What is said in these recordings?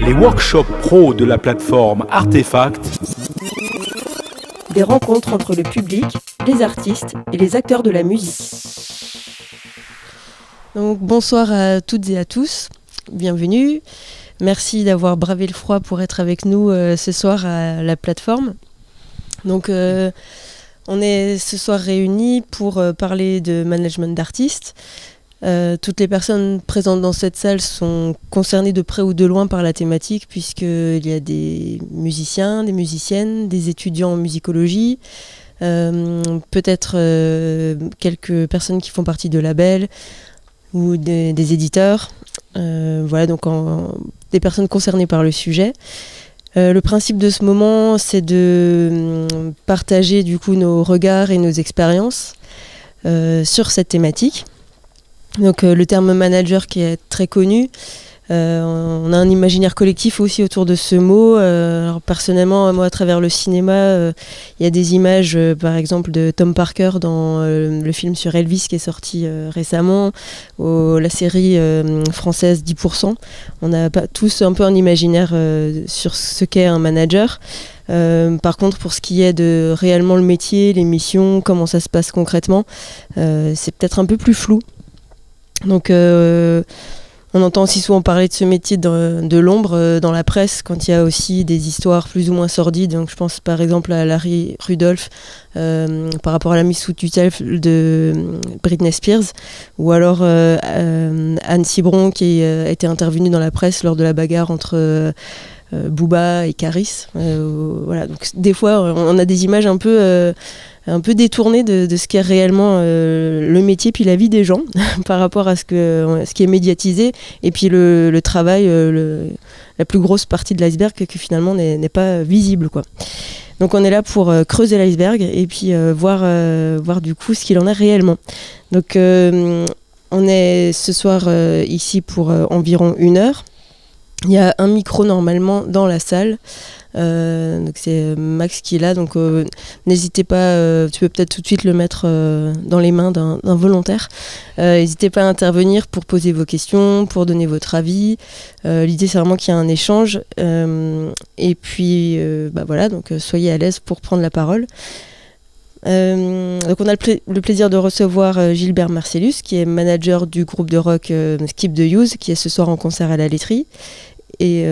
Les workshops pro de la plateforme Artefact. Des rencontres entre le public, les artistes et les acteurs de la musique. Donc, bonsoir à toutes et à tous, bienvenue. Merci d'avoir bravé le froid pour être avec nous ce soir à la plateforme. Donc, on est ce soir réunis pour parler de management d'artistes. Toutes les personnes présentes dans cette salle sont concernées de près ou de loin par la thématique, puisqu'il y a des musiciens, des musiciennes, des étudiants en musicologie, peut-être quelques personnes qui font partie de labels ou des éditeurs. Voilà, donc des personnes concernées par le sujet. Le principe de ce moment, c'est de partager du coup nos regards et nos expériences sur cette thématique. Donc le terme manager qui est très connu, on a un imaginaire collectif aussi autour de ce mot. Alors personnellement, moi à travers le cinéma, il y a des images par exemple de Tom Parker dans le film sur Elvis qui est sorti récemment, la série française 10%. On a tous un peu un imaginaire sur ce qu'est un manager. Par contre, pour ce qui est de réellement le métier, les missions, comment ça se passe concrètement, c'est peut-être un peu plus flou. Donc on entend aussi souvent parler de ce métier de l'ombre dans la presse quand il y a aussi des histoires plus ou moins sordides. Donc je pense par exemple à Larry Rudolph par rapport à la mise sous tutelle de Britney Spears, ou alors Anne Cibron qui a été intervenue dans la presse lors de la bagarre entre Booba et Caris. Voilà. Donc des fois on a des images un peu détourné de ce qu'est réellement le métier puis la vie des gens par rapport à ce qui est médiatisé, et puis le travail, la plus grosse partie de l'iceberg que finalement n'est pas visible, quoi. Donc on est là pour creuser l'iceberg et puis voir du coup ce qu'il en est réellement. Donc on est ce soir ici pour environ 1 heure. Il y a un micro normalement dans la salle. Donc c'est Max qui est là, donc n'hésitez pas, tu peux peut-être tout de suite le mettre dans les mains d'un volontaire. N'hésitez pas à intervenir pour poser vos questions, pour donner votre avis. L'idée c'est vraiment qu'il y ait un échange, et puis voilà, donc soyez à l'aise pour prendre la parole. Donc on a le plaisir de recevoir Gilbert Marcellus, qui est manager du groupe de rock Skip the Use, qui est ce soir en concert à la laiterie, et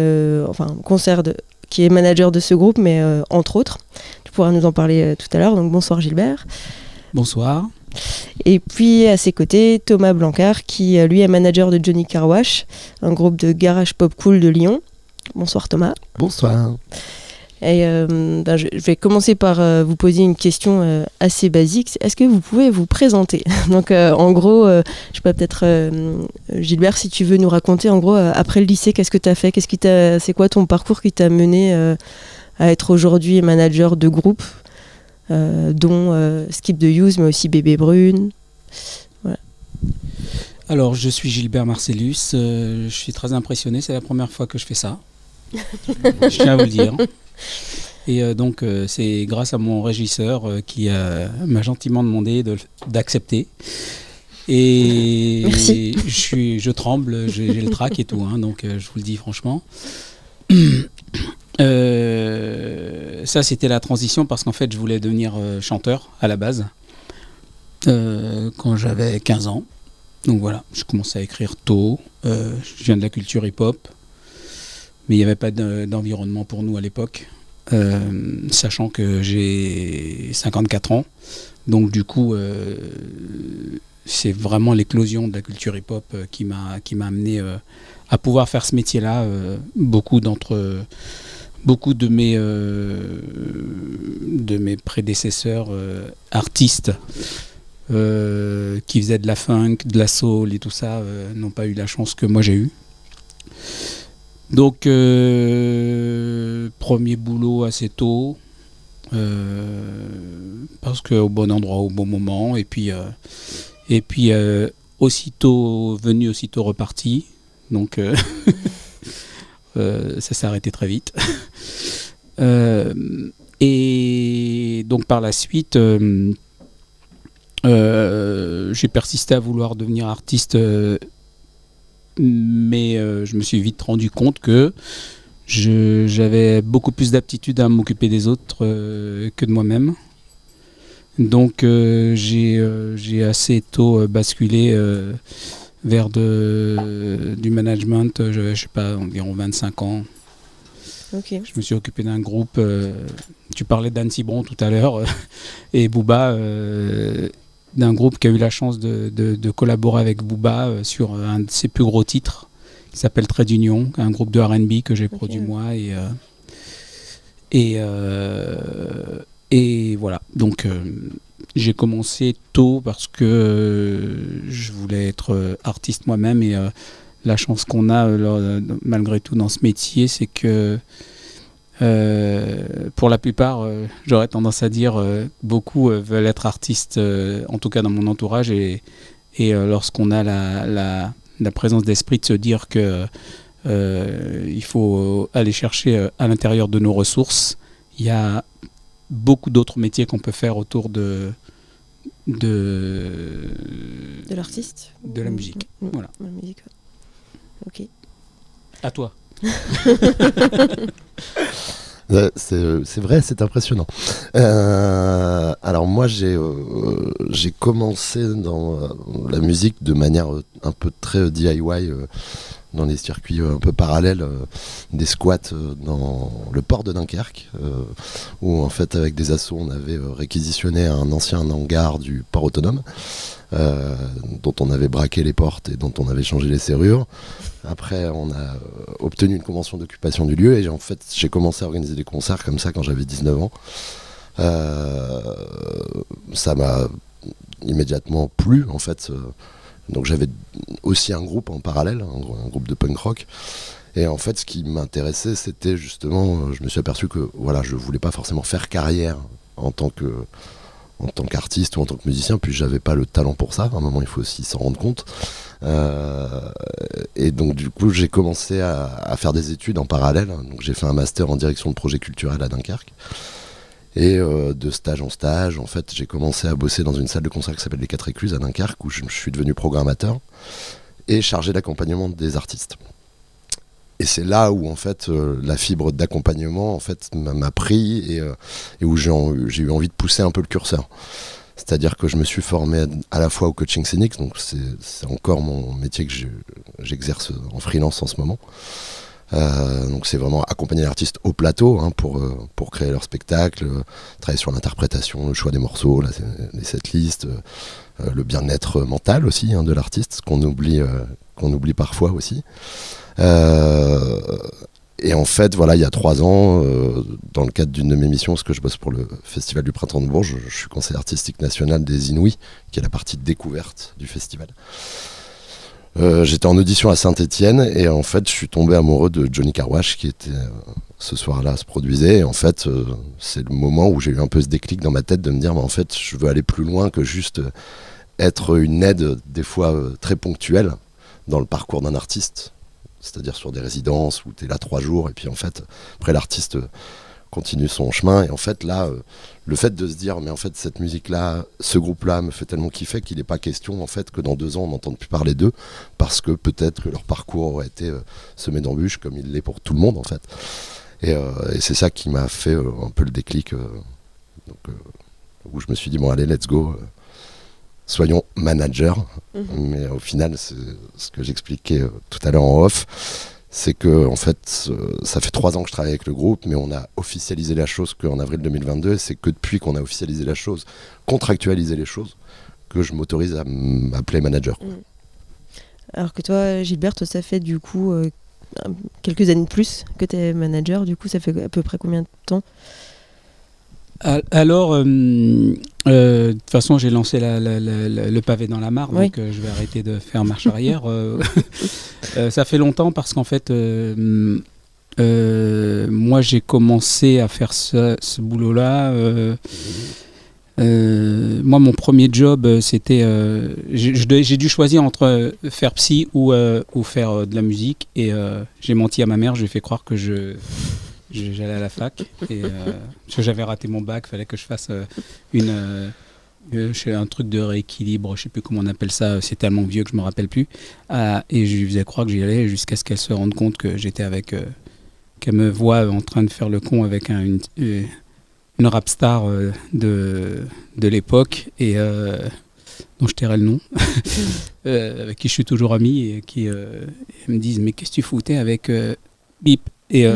qui est manager de ce groupe, mais entre autres. Tu pourras nous en parler tout à l'heure. Donc bonsoir Gilbert. Bonsoir. Et puis à ses côtés, Thomas Blancard, qui lui est manager de Johnny Car Wash, un groupe de garage pop cool de Lyon. Bonsoir Thomas. Bonsoir. Et je vais commencer par vous poser une question assez basique. Est-ce que vous pouvez vous présenter ? Donc en gros, je sais pas, peut-être Gilbert, si tu veux nous raconter en gros après le lycée, qu'est-ce que tu as fait ? C'est quoi ton parcours qui t'a mené à être aujourd'hui manager de groupe, dont Skip the Use, mais aussi Bébé Brune. Voilà. Alors je suis Gilbert Marcellus, je suis très impressionné, c'est la première fois que je fais ça. Je tiens à vous le dire. Et donc c'est grâce à mon régisseur qui m'a gentiment demandé d'accepter. Et merci. Je tremble, j'ai le trac et tout, hein, donc je vous le dis franchement. Ça c'était la transition parce qu'en fait je voulais devenir chanteur à la base quand j'avais 15 ans. Donc voilà, je commençais à écrire tôt, je viens de la culture hip-hop. Mais il n'y avait pas d'environnement pour nous à l'époque, sachant que j'ai 54 ans. Donc du coup, c'est vraiment l'éclosion de la culture hip-hop qui m'a amené à pouvoir faire ce métier-là. Beaucoup de mes prédécesseurs artistes qui faisaient de la funk, de la soul et tout ça n'ont pas eu la chance que moi j'ai eue. Donc, premier boulot assez tôt, parce qu'au bon endroit, au bon moment, et puis aussitôt venu, aussitôt reparti. Donc, ça s'est arrêté très vite. Et donc, par la suite, j'ai persisté à vouloir devenir artiste. Mais je me suis vite rendu compte que j'avais beaucoup plus d'aptitude à m'occuper des autres que de moi-même. Donc j'ai assez tôt basculé vers du management. Je sais pas, environ 25 ans. Ok. Je me suis occupé d'un groupe. Tu parlais d'Anne Cibron tout à l'heure et Booba, d'un groupe qui a eu la chance de collaborer avec Booba sur un de ses plus gros titres qui s'appelle Trade Union, un groupe de R&B que j'ai produit moi et voilà. Donc j'ai commencé tôt parce que je voulais être artiste moi-même et la chance qu'on a malgré tout dans ce métier, c'est que pour la plupart, j'aurais tendance à dire beaucoup veulent être artistes, en tout cas dans mon entourage, et lorsqu'on a la présence d'esprit de se dire que il faut aller chercher à l'intérieur de nos ressources, il y a beaucoup d'autres métiers qu'on peut faire autour de l'artiste, de la musique. Voilà. La musique. Ok. À toi. C'est vrai, c'est impressionnant. Alors moi, j'ai commencé dans la musique de manière un peu très DIY, dans les circuits un peu parallèles des squats dans le port de Dunkerque, où en fait avec des assos on avait réquisitionné un ancien hangar du port autonome, dont on avait braqué les portes et dont on avait changé les serrures. Après on a obtenu une convention d'occupation du lieu et en fait j'ai commencé à organiser des concerts comme ça quand j'avais 19 ans. Ça m'a immédiatement plu en fait. Donc j'avais aussi un groupe en parallèle, un groupe de punk rock. Et en fait, ce qui m'intéressait, c'était justement, je me suis aperçu que voilà, je voulais pas forcément faire carrière en tant qu'artiste ou en tant que musicien, puis j'avais pas le talent pour ça. À un moment, il faut aussi s'en rendre compte. Et donc du coup, j'ai commencé à faire des études en parallèle. Donc j'ai fait un master en direction de projet culturel à Dunkerque. Et de stage en stage, en fait, j'ai commencé à bosser dans une salle de concert qui s'appelle les 4 Écluses à Dunkerque, où je suis devenu programmateur et chargé d'accompagnement des artistes. Et c'est là où en fait la fibre d'accompagnement en fait m'a pris et où j'ai eu envie de pousser un peu le curseur. C'est-à-dire que je me suis formé à la fois au coaching scénique, donc c'est encore mon métier que j'exerce en freelance en ce moment. Donc c'est vraiment accompagner l'artiste au plateau pour créer leur spectacle, travailler sur l'interprétation, le choix des morceaux, les setlists, le bien-être mental aussi de l'artiste, ce qu'on oublie parfois aussi. Et en fait, voilà, il y a 3 ans, dans le cadre d'une de mes missions, parce que je bosse pour le Festival du Printemps de Bourges, je suis conseiller artistique national des Inouïs, qui est la partie découverte du festival. J'étais en audition à Saint-Étienne et en fait je suis tombé amoureux de Johnny Carwash qui était ce soir-là se produisait et en fait c'est le moment où j'ai eu un peu ce déclic dans ma tête de me dire en fait je veux aller plus loin que juste être une aide des fois très ponctuelle dans le parcours d'un artiste, c'est-à-dire sur des résidences où tu es là 3 jours et puis en fait après l'artiste continue son chemin et en fait là le fait de se dire mais en fait cette musique là, ce groupe là me fait tellement kiffer qu'il n'est pas question en fait que dans 2 ans on n'entende plus parler d'eux parce que peut-être que leur parcours aurait été semé d'embûches comme il l'est pour tout le monde en fait et c'est ça qui m'a fait un peu le déclic où je me suis dit bon allez let's go soyons managers. Mais au final c'est ce que j'expliquais tout à l'heure en off. C'est que en fait, ça fait 3 ans que je travaille avec le groupe, mais on a officialisé la chose qu'en avril 2022. Et c'est que depuis qu'on a officialisé la chose, contractualisé les choses, que je m'autorise à m'appeler manager. Alors que toi, Gilbert, ça fait du coup quelques années de plus que tu es manager. Du coup, ça fait à peu près combien de temps ? Alors, de toute façon, j'ai lancé le pavé dans la mare, donc je vais arrêter de faire marche arrière. Ça fait longtemps parce qu'en fait, moi, j'ai commencé à faire ce boulot-là. Moi, mon premier job, c'était... j'ai dû choisir entre faire psy ou faire de la musique. Et j'ai menti à ma mère, je lui ai fait croire que j'allais à la fac et parce que j'avais raté mon bac, fallait que je fasse un truc de rééquilibre, je sais plus comment on appelle ça, c'est tellement vieux que je me rappelle plus, et je lui faisais croire que j'y allais jusqu'à ce qu'elle se rende compte que j'étais avec qu'elle me voit en train de faire le con avec une rap star de l'époque et dont je tairai le nom, avec qui je suis toujours ami et qui me disent mais qu'est-ce que tu foutais avec Bip et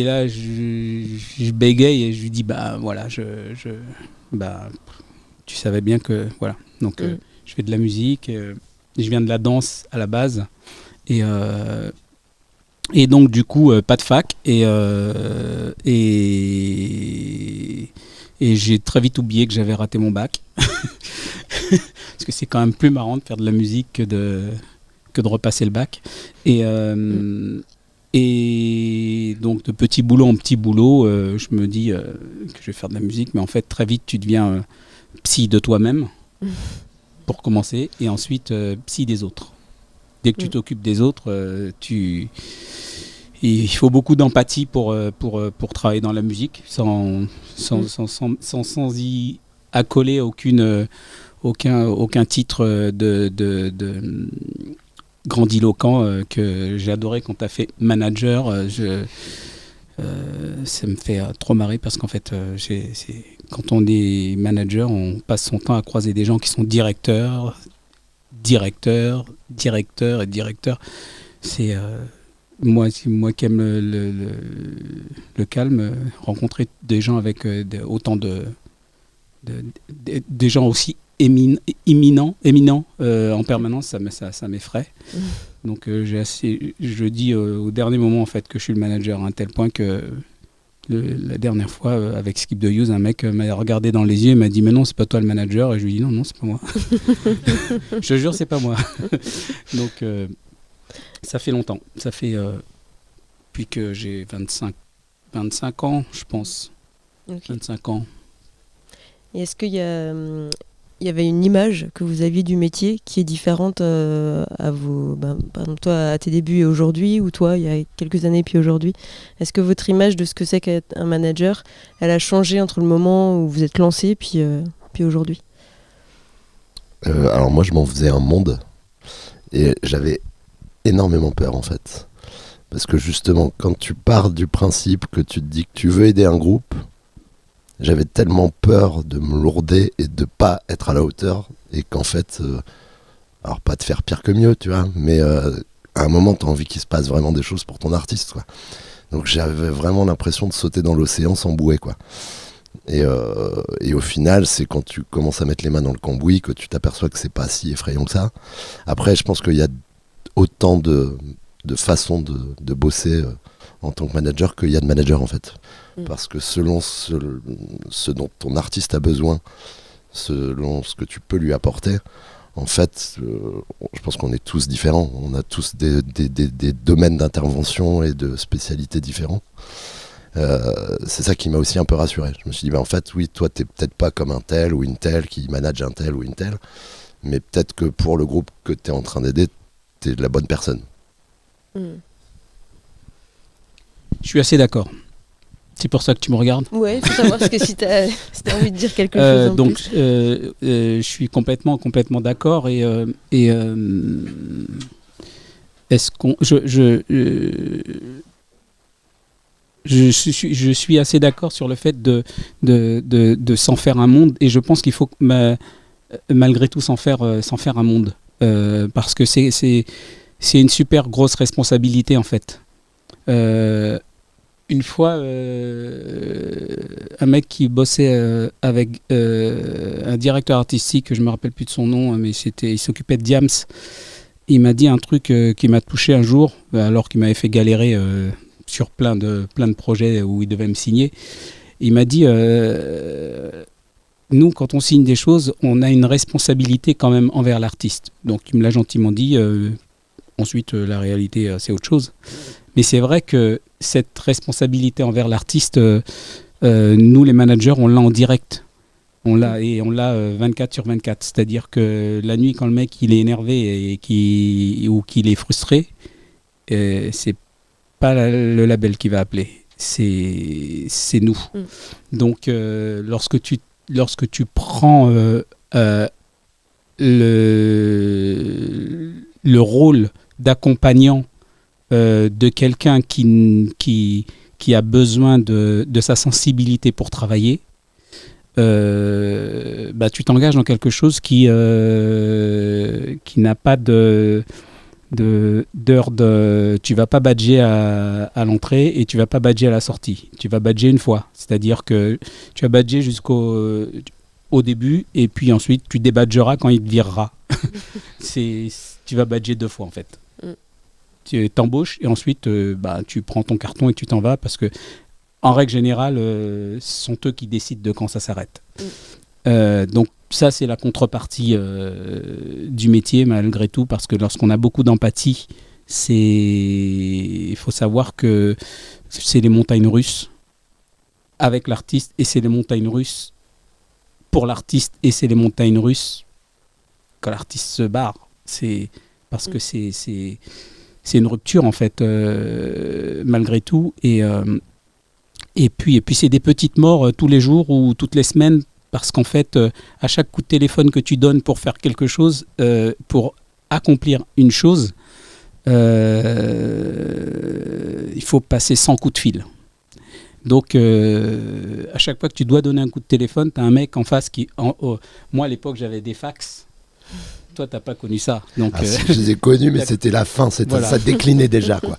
là je bégaye et je lui dis bah voilà bah tu savais bien que voilà donc je fais de la musique, je viens de la danse à la base et donc du coup pas de fac et j'ai très vite oublié que j'avais raté mon bac parce que c'est quand même plus marrant de faire de la musique que de repasser le bac et donc de petit boulot en petit boulot je me dis que je vais faire de la musique mais en fait très vite tu deviens psy de toi-même pour commencer et ensuite psy des autres. Dès que tu t'occupes des autres, il faut beaucoup d'empathie pour travailler dans la musique, sans y accoler aucun titre de grandiloquent que j'ai adoré quand tu as fait manager. Ça me fait trop marrer parce qu'en fait, quand on est manager, on passe son temps à croiser des gens qui sont directeurs. C'est moi qui aime le calme, rencontrer des gens avec autant des gens aussi éminents en permanence, ça m'effraie. Donc je dis au dernier moment en fait que je suis le manager à un tel point que la dernière fois avec Skip the Use, un mec m'a regardé dans les yeux et m'a dit mais non c'est pas toi le manager et je lui ai dit non c'est pas moi. Je te jure c'est pas moi. Donc ça fait longtemps, ça fait depuis que j'ai 25 ans je pense. Okay. 25 ans. Et est-ce qu'il y avait une image que vous aviez du métier qui est différente à vos, par exemple toi à tes débuts et aujourd'hui, ou toi il y a quelques années puis aujourd'hui? Est-ce que votre image de ce que c'est qu'être un manager, elle a changé entre le moment où vous êtes lancé puis aujourd'hui? Alors moi je m'en faisais un monde et j'avais énormément peur en fait. Parce que justement quand tu pars du principe que tu te dis que tu veux aider un groupe, j'avais tellement peur de me lourder et de pas être à la hauteur et qu'en fait, alors pas de faire pire que mieux, tu vois, mais à un moment, tu as envie qu'il se passe vraiment des choses pour ton artiste, quoi. Donc j'avais vraiment l'impression de sauter dans l'océan sans bouée, quoi. Et au final, c'est quand tu commences à mettre les mains dans le cambouis que tu t'aperçois que c'est pas si effrayant que ça. Après, je pense qu'il y a autant de façons de bosser en tant que manager qu'il y a de managers, en fait. Parce que selon ce dont ton artiste a besoin, selon ce que tu peux lui apporter, en fait, je pense qu'on est tous différents. On a tous des domaines d'intervention et de spécialités différents. C'est ça qui m'a aussi un peu rassuré. Je me suis dit, en fait, oui, toi, t'es peut-être pas comme un tel ou une telle qui manage un tel ou une telle, mais peut-être que pour le groupe que t'es en train d'aider, t'es la bonne personne. Je suis assez d'accord. C'est pour ça que tu me regardes. Ouais, il faut savoir parce que si tu as envie de dire quelque chose en donc, plus. Je suis complètement d'accord et est-ce qu'on je suis assez d'accord sur le fait de s'en faire un monde et je pense qu'il faut malgré tout s'en faire un monde parce que c'est une super grosse responsabilité en fait. Une fois, un mec qui bossait avec un directeur artistique, je me rappelle plus de son nom, mais il s'occupait de Diams. Il m'a dit un truc qui m'a touché un jour, alors qu'il m'avait fait galérer sur plein de projets où il devait me signer. Il m'a dit, nous, quand on signe des choses, on a une responsabilité quand même envers l'artiste. Donc il me l'a gentiment dit. Ensuite, la réalité, c'est autre chose. Mais c'est vrai que cette responsabilité envers l'artiste, nous les managers, on l'a en direct. On l'a 24/24. C'est-à-dire que la nuit, quand le mec il est énervé ou qu'il est frustré, c'est pas le label qui va appeler, c'est nous. Donc lorsque tu prends le rôle d'accompagnant de quelqu'un qui a besoin de sa sensibilité pour travailler, tu t'engages dans quelque chose qui n'a pas d'heure tu vas pas badger à l'entrée et tu vas pas badger à la sortie. Tu vas badger une fois. C'est-à-dire que tu vas badger jusqu'au début et puis ensuite tu débadgeras quand il te virera. Tu vas badger 2 fois en fait. Tu t'embauches et ensuite tu prends ton carton et tu t'en vas parce que en règle générale, ce sont eux qui décident de quand ça s'arrête. Donc ça, c'est la contrepartie du métier, malgré tout, parce que lorsqu'on a beaucoup d'empathie, il faut savoir que c'est les montagnes russes avec l'artiste, et c'est les montagnes russes pour l'artiste, et c'est les montagnes russes quand l'artiste se barre. C'est parce que c'est une rupture, en fait, malgré tout. Et puis c'est des petites morts tous les jours ou toutes les semaines, parce qu'en fait, à chaque coup de téléphone que tu donnes pour faire quelque chose, pour accomplir une chose, il faut passer 100 coups de fil. Donc, à chaque fois que tu dois donner un coup de téléphone, tu as un mec en face qui... moi, à l'époque, j'avais des fax. Toi, tu n'as pas connu ça. Donc, je les ai connus, mais c'était la fin. Voilà. Ça déclinait déjà, quoi.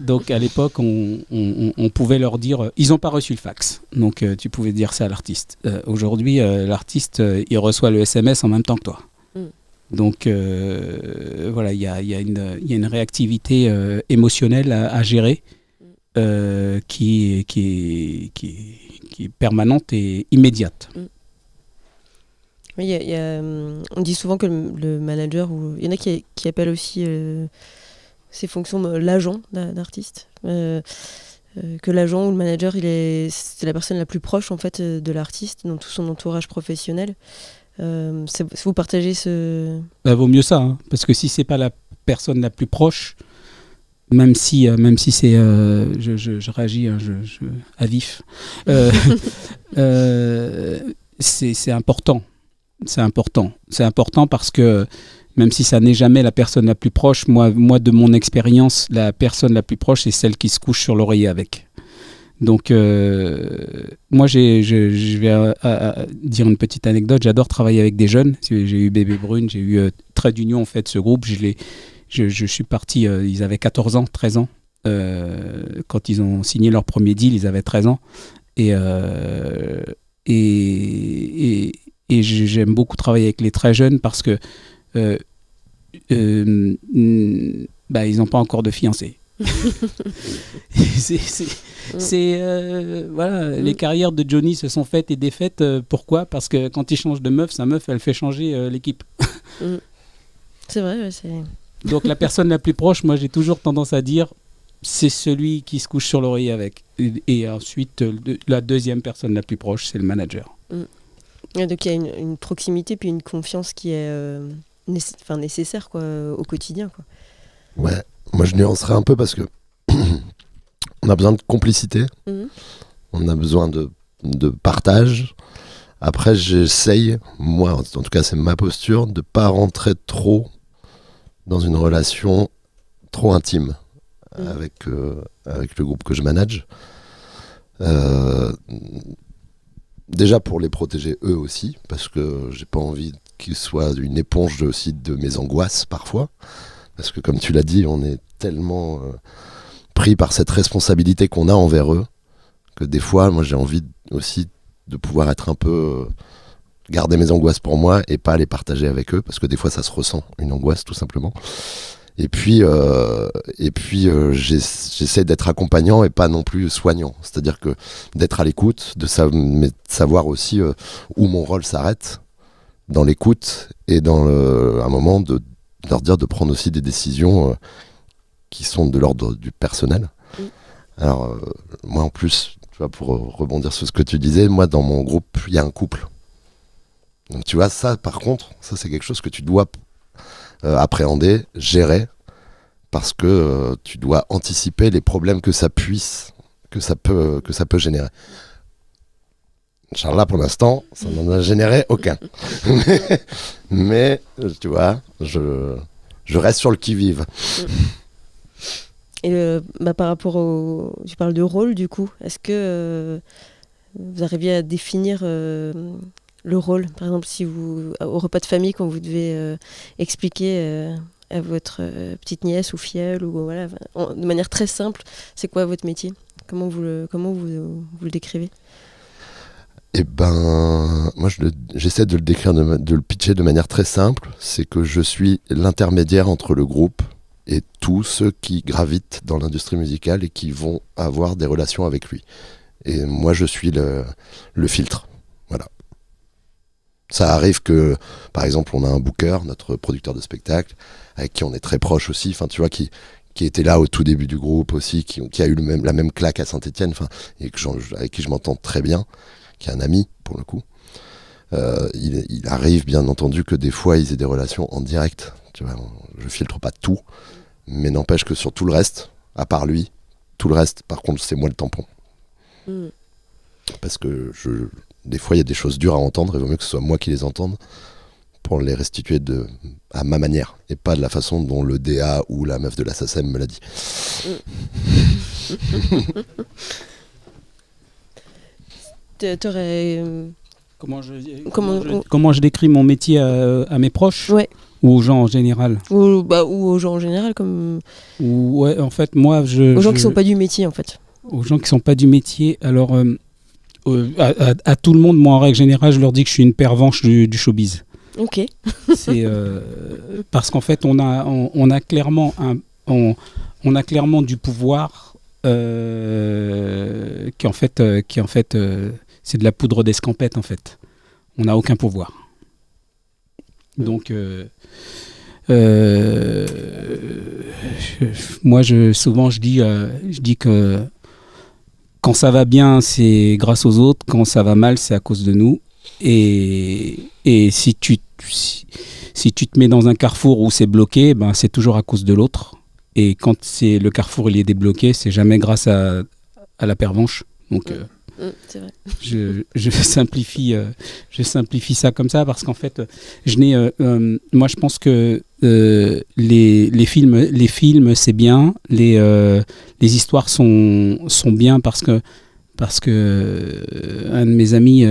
Donc, à l'époque, on pouvait leur dire... ils n'ont pas reçu le fax. Donc, tu pouvais dire ça à l'artiste. Aujourd'hui, l'artiste, il reçoit le SMS en même temps que toi. Donc, voilà, il y a une réactivité émotionnelle à gérer qui est permanente et immédiate. Oui, on dit souvent que le manager, il y en a qui appellent aussi ces fonctions l'agent d'artiste, que l'agent ou le manager, c'est la personne la plus proche en fait de l'artiste dans tout son entourage professionnel. Vous partagez ce... vaut mieux ça, hein, parce que si c'est pas la personne la plus proche, même si c'est... je réagis à vif. C'est important. C'est important parce que même si ça n'est jamais la personne la plus proche, moi de mon expérience, la personne la plus proche, c'est celle qui se couche sur l'oreiller avec. Donc, moi, je vais dire une petite anecdote. J'adore travailler avec des jeunes. J'ai eu Bébé Brune, j'ai eu Trait d'Union, en fait, ce groupe. Je suis parti, ils avaient 14 ans, 13 ans. Quand ils ont signé leur premier deal, ils avaient 13 ans. Et j'aime beaucoup travailler avec les très jeunes parce que ils n'ont pas encore de fiancé. Voilà, les carrières de Johnny se sont faites et défaites. Pourquoi ? Parce que quand il change de meuf, sa meuf, elle fait changer l'équipe. C'est vrai, c'est... Donc la personne la plus proche, moi j'ai toujours tendance à dire, c'est celui qui se couche sur l'oreiller avec. Et ensuite, la deuxième personne la plus proche, c'est le manager. Donc il y a une proximité puis une confiance qui est nécessaire quoi, au quotidien, quoi. Ouais, moi je nuancerais un peu parce que on a besoin de complicité, on a besoin de partage. Après j'essaye, moi en tout cas c'est ma posture, de pas rentrer trop dans une relation trop intime avec le groupe que je manage. Déjà pour les protéger eux aussi, parce que j'ai pas envie qu'ils soient une éponge aussi de mes angoisses parfois, parce que comme tu l'as dit, on est tellement pris par cette responsabilité qu'on a envers eux, que des fois moi j'ai envie aussi de pouvoir être un peu garder mes angoisses pour moi et pas les partager avec eux, parce que des fois ça se ressent, une angoisse tout simplement. Et puis j'essaie d'être accompagnant et pas non plus soignant. C'est-à-dire que d'être à l'écoute, de savoir aussi où mon rôle s'arrête dans l'écoute et dans un moment de leur dire de prendre aussi des décisions qui sont de l'ordre du personnel. Alors moi en plus, tu vois, pour rebondir sur ce que tu disais, moi dans mon groupe il y a un couple. Donc tu vois, ça par contre, ça c'est quelque chose que tu dois appréhender, gérer, parce que tu dois anticiper les problèmes que ça peut générer. Inch'Allah, pour l'instant, ça n'en a généré aucun. mais tu vois, je reste sur le qui-vive. Par rapport tu parles de rôle du coup, est-ce que vous arrivez à définir le rôle? Par exemple, si au repas de famille, quand vous devez expliquer à votre petite nièce ou filleule, ou voilà, de manière très simple, c'est quoi votre métier? Comment vous le décrivez? Eh ben, moi, j'essaie de le décrire, de le pitcher de manière très simple. C'est que je suis l'intermédiaire entre le groupe et tous ceux qui gravitent dans l'industrie musicale et qui vont avoir des relations avec lui. Et moi, je suis le filtre. Voilà. Ça arrive que, par exemple, on a un booker, notre producteur de spectacle, avec qui on est très proche aussi, enfin, tu vois, qui était là au tout début du groupe aussi, qui a eu la même claque à Saint-Étienne, enfin, et avec qui je m'entends très bien, qui est un ami, pour le coup. Il arrive, bien entendu, que des fois, ils aient des relations en direct. Tu vois, je filtre pas tout, mais n'empêche que sur tout le reste, à part lui, tout le reste, par contre, c'est moi le tampon. Parce que des fois, il y a des choses dures à entendre, il vaut mieux que ce soit moi qui les entende pour les restituer à ma manière, et pas de la façon dont le DA ou la meuf de la SACEM me l'a dit. Comment je décris mon métier à mes proches, ouais. Ou aux gens en général, ou aux gens en général, comme ouais, en fait, moi, aux gens qui sont pas du métier, en fait. Aux gens qui sont pas du métier, alors à tout le monde, moi en règle générale, je leur dis que je suis une pervenche du showbiz. Ok. C'est parce qu'en fait, on a clairement du pouvoir qui en fait c'est de la poudre d'escampette en fait. On n'a aucun pouvoir. Donc moi souvent je dis que quand ça va bien, c'est grâce aux autres. Quand ça va mal, c'est à cause de nous. Et si tu te mets dans un carrefour où c'est bloqué, ben c'est toujours à cause de l'autre. Et quand le carrefour il est débloqué, c'est jamais grâce à la pervenche. Donc c'est vrai. je simplifie ça comme ça parce qu'en fait, moi je pense que les films c'est bien, les histoires sont bien parce que un de mes amis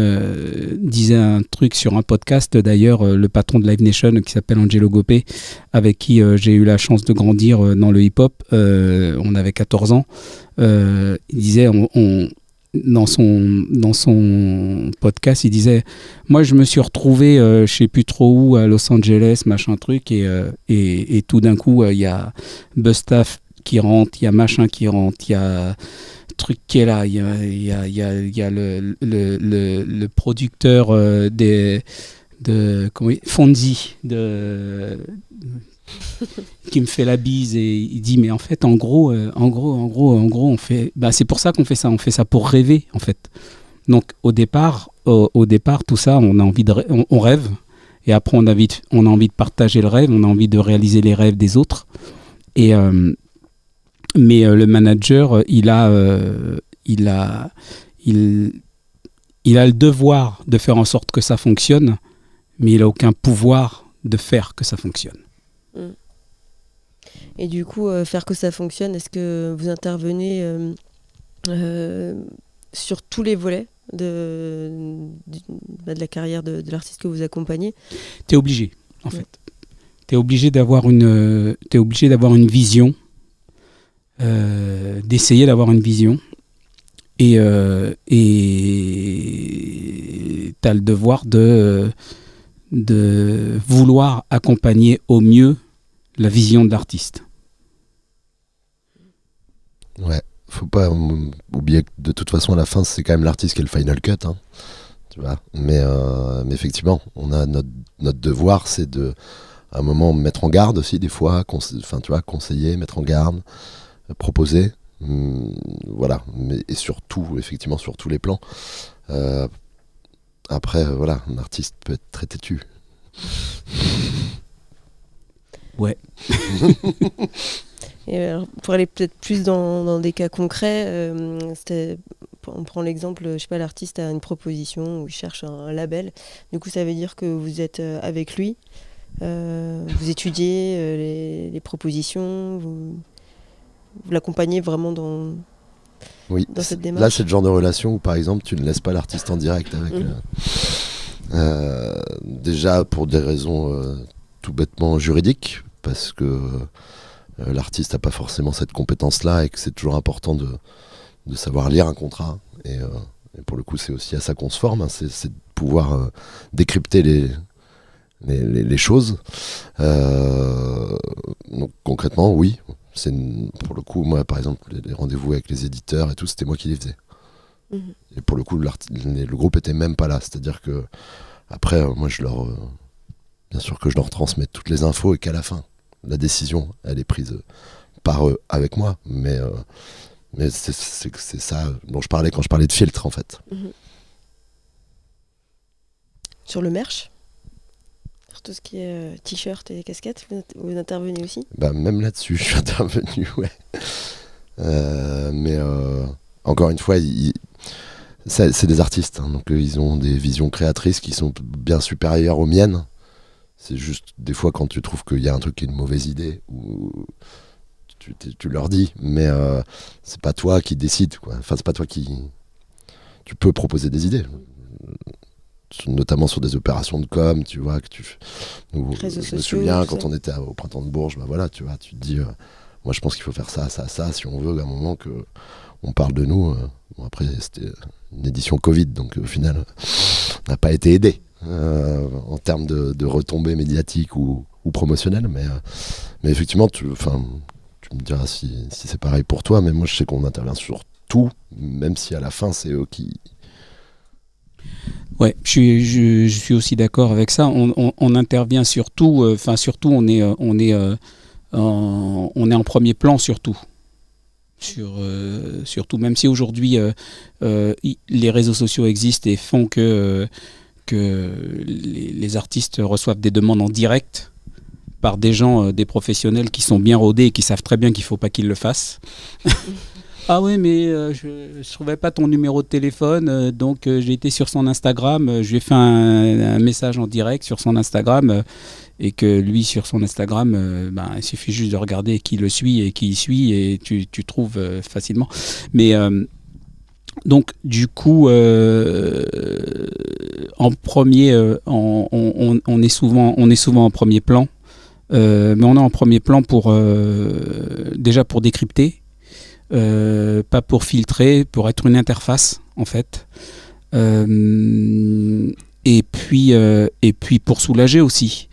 disait un truc sur un podcast, d'ailleurs le patron de Live Nation qui s'appelle Angelo Gopé, avec qui j'ai eu la chance de grandir dans le hip-hop, on avait 14 ans, il disait dans son podcast, il disait moi je me suis retrouvé je sais plus trop où à Los Angeles machin truc et tout d'un coup il y a Bustaf qui rentre, il y a machin qui rentre, il y a truc qui est là, il y a le producteur Fonzi qui me fait la bise et il dit mais en fait en gros on fait c'est pour ça qu'on fait ça pour rêver en fait. Donc au départ tout ça on a envie on rêve et après on a envie de partager le rêve, on a envie de réaliser les rêves des autres et mais le manager, il a le devoir de faire en sorte que ça fonctionne, mais il n'a aucun pouvoir de faire que ça fonctionne. Et du coup, faire que ça fonctionne, est-ce que vous intervenez sur tous les volets de la carrière de l'artiste que vous accompagnez? T'es obligé, en fait. T'es obligé d'avoir une vision. D'essayer d'avoir une vision et t'as le devoir de vouloir accompagner au mieux la vision de l'artiste. Ouais, faut pas oublier que de toute façon à la fin c'est quand même l'artiste qui est le final cut, hein, tu vois. Mais effectivement, on a notre devoir, c'est de à un moment mettre en garde aussi des fois, conseiller, mettre en garde, proposer, voilà, et surtout effectivement sur tous les plans. Après voilà, un artiste peut être très têtu. Ouais. Et alors, pour aller peut-être plus dans des cas concrets, on prend l'exemple, je sais pas, l'artiste a une proposition ou il cherche un label. Du coup, ça veut dire que vous êtes avec lui, vous étudiez les propositions, vous l'accompagnez vraiment dans Oui, cette démarche. là c'est le genre de relation où par exemple tu ne laisses pas l'artiste en direct avec déjà pour des raisons tout bêtement juridiques, parce que l'artiste n'a pas forcément cette compétence-là et que c'est toujours important de savoir lire un contrat. Et pour le coup, c'est aussi à ça qu'on se forme, hein, c'est de pouvoir décrypter les choses. Donc concrètement, oui. Pour le coup, moi, par exemple, les rendez-vous avec les éditeurs et tout, c'était moi qui les faisais. Et pour le coup, le groupe était même pas là. C'est-à-dire que après, moi, bien sûr que je leur transmets toutes les infos et qu'à la fin, la décision, elle est prise par eux avec moi. Mais c'est ça dont je parlais quand je parlais de filtre, en fait. Sur le merch, sur tout ce qui est t-shirt et casquettes, vous intervenez aussi? Même là-dessus, je suis intervenu, ouais. Mais encore une fois, c'est des artistes, hein, donc ils ont des visions créatrices qui sont bien supérieures aux miennes. C'est juste des fois quand tu trouves qu'il y a un truc qui est une mauvaise idée, ou tu leur dis, mais c'est pas toi qui décides, quoi. Enfin, c'est pas toi qui... Tu peux proposer des idées, notamment sur des opérations de com, tu vois, je me souviens quand on était au Printemps de Bourges, voilà, tu vois, tu te dis, moi je pense qu'il faut faire ça, ça, ça, si on veut à un moment qu'on parle de nous. Bon, après c'était une édition Covid, donc au final on n'a pas été aidé en termes de retombées médiatiques ou promotionnelles, mais effectivement tu me diras si c'est pareil pour toi, mais moi je sais qu'on intervient sur tout, même si à la fin c'est eux qui... Ouais, je suis aussi d'accord avec ça. On intervient surtout, surtout on est en premier plan surtout. Surtout, même si aujourd'hui les réseaux sociaux existent et font que les artistes reçoivent des demandes en direct par des gens, des professionnels qui sont bien rodés et qui savent très bien qu'il ne faut pas qu'ils le fassent. Ah oui, mais je ne trouvais pas ton numéro de téléphone, donc j'ai été sur son Instagram, je lui ai fait un message en direct sur son Instagram, et que lui, sur son Instagram, il suffit juste de regarder qui le suit et qui y suit, et tu trouves facilement. Mais donc, du coup, en premier, on est souvent en premier plan, mais on est en premier plan déjà pour décrypter. Pas pour filtrer, pour être une interface en fait, et puis pour soulager aussi,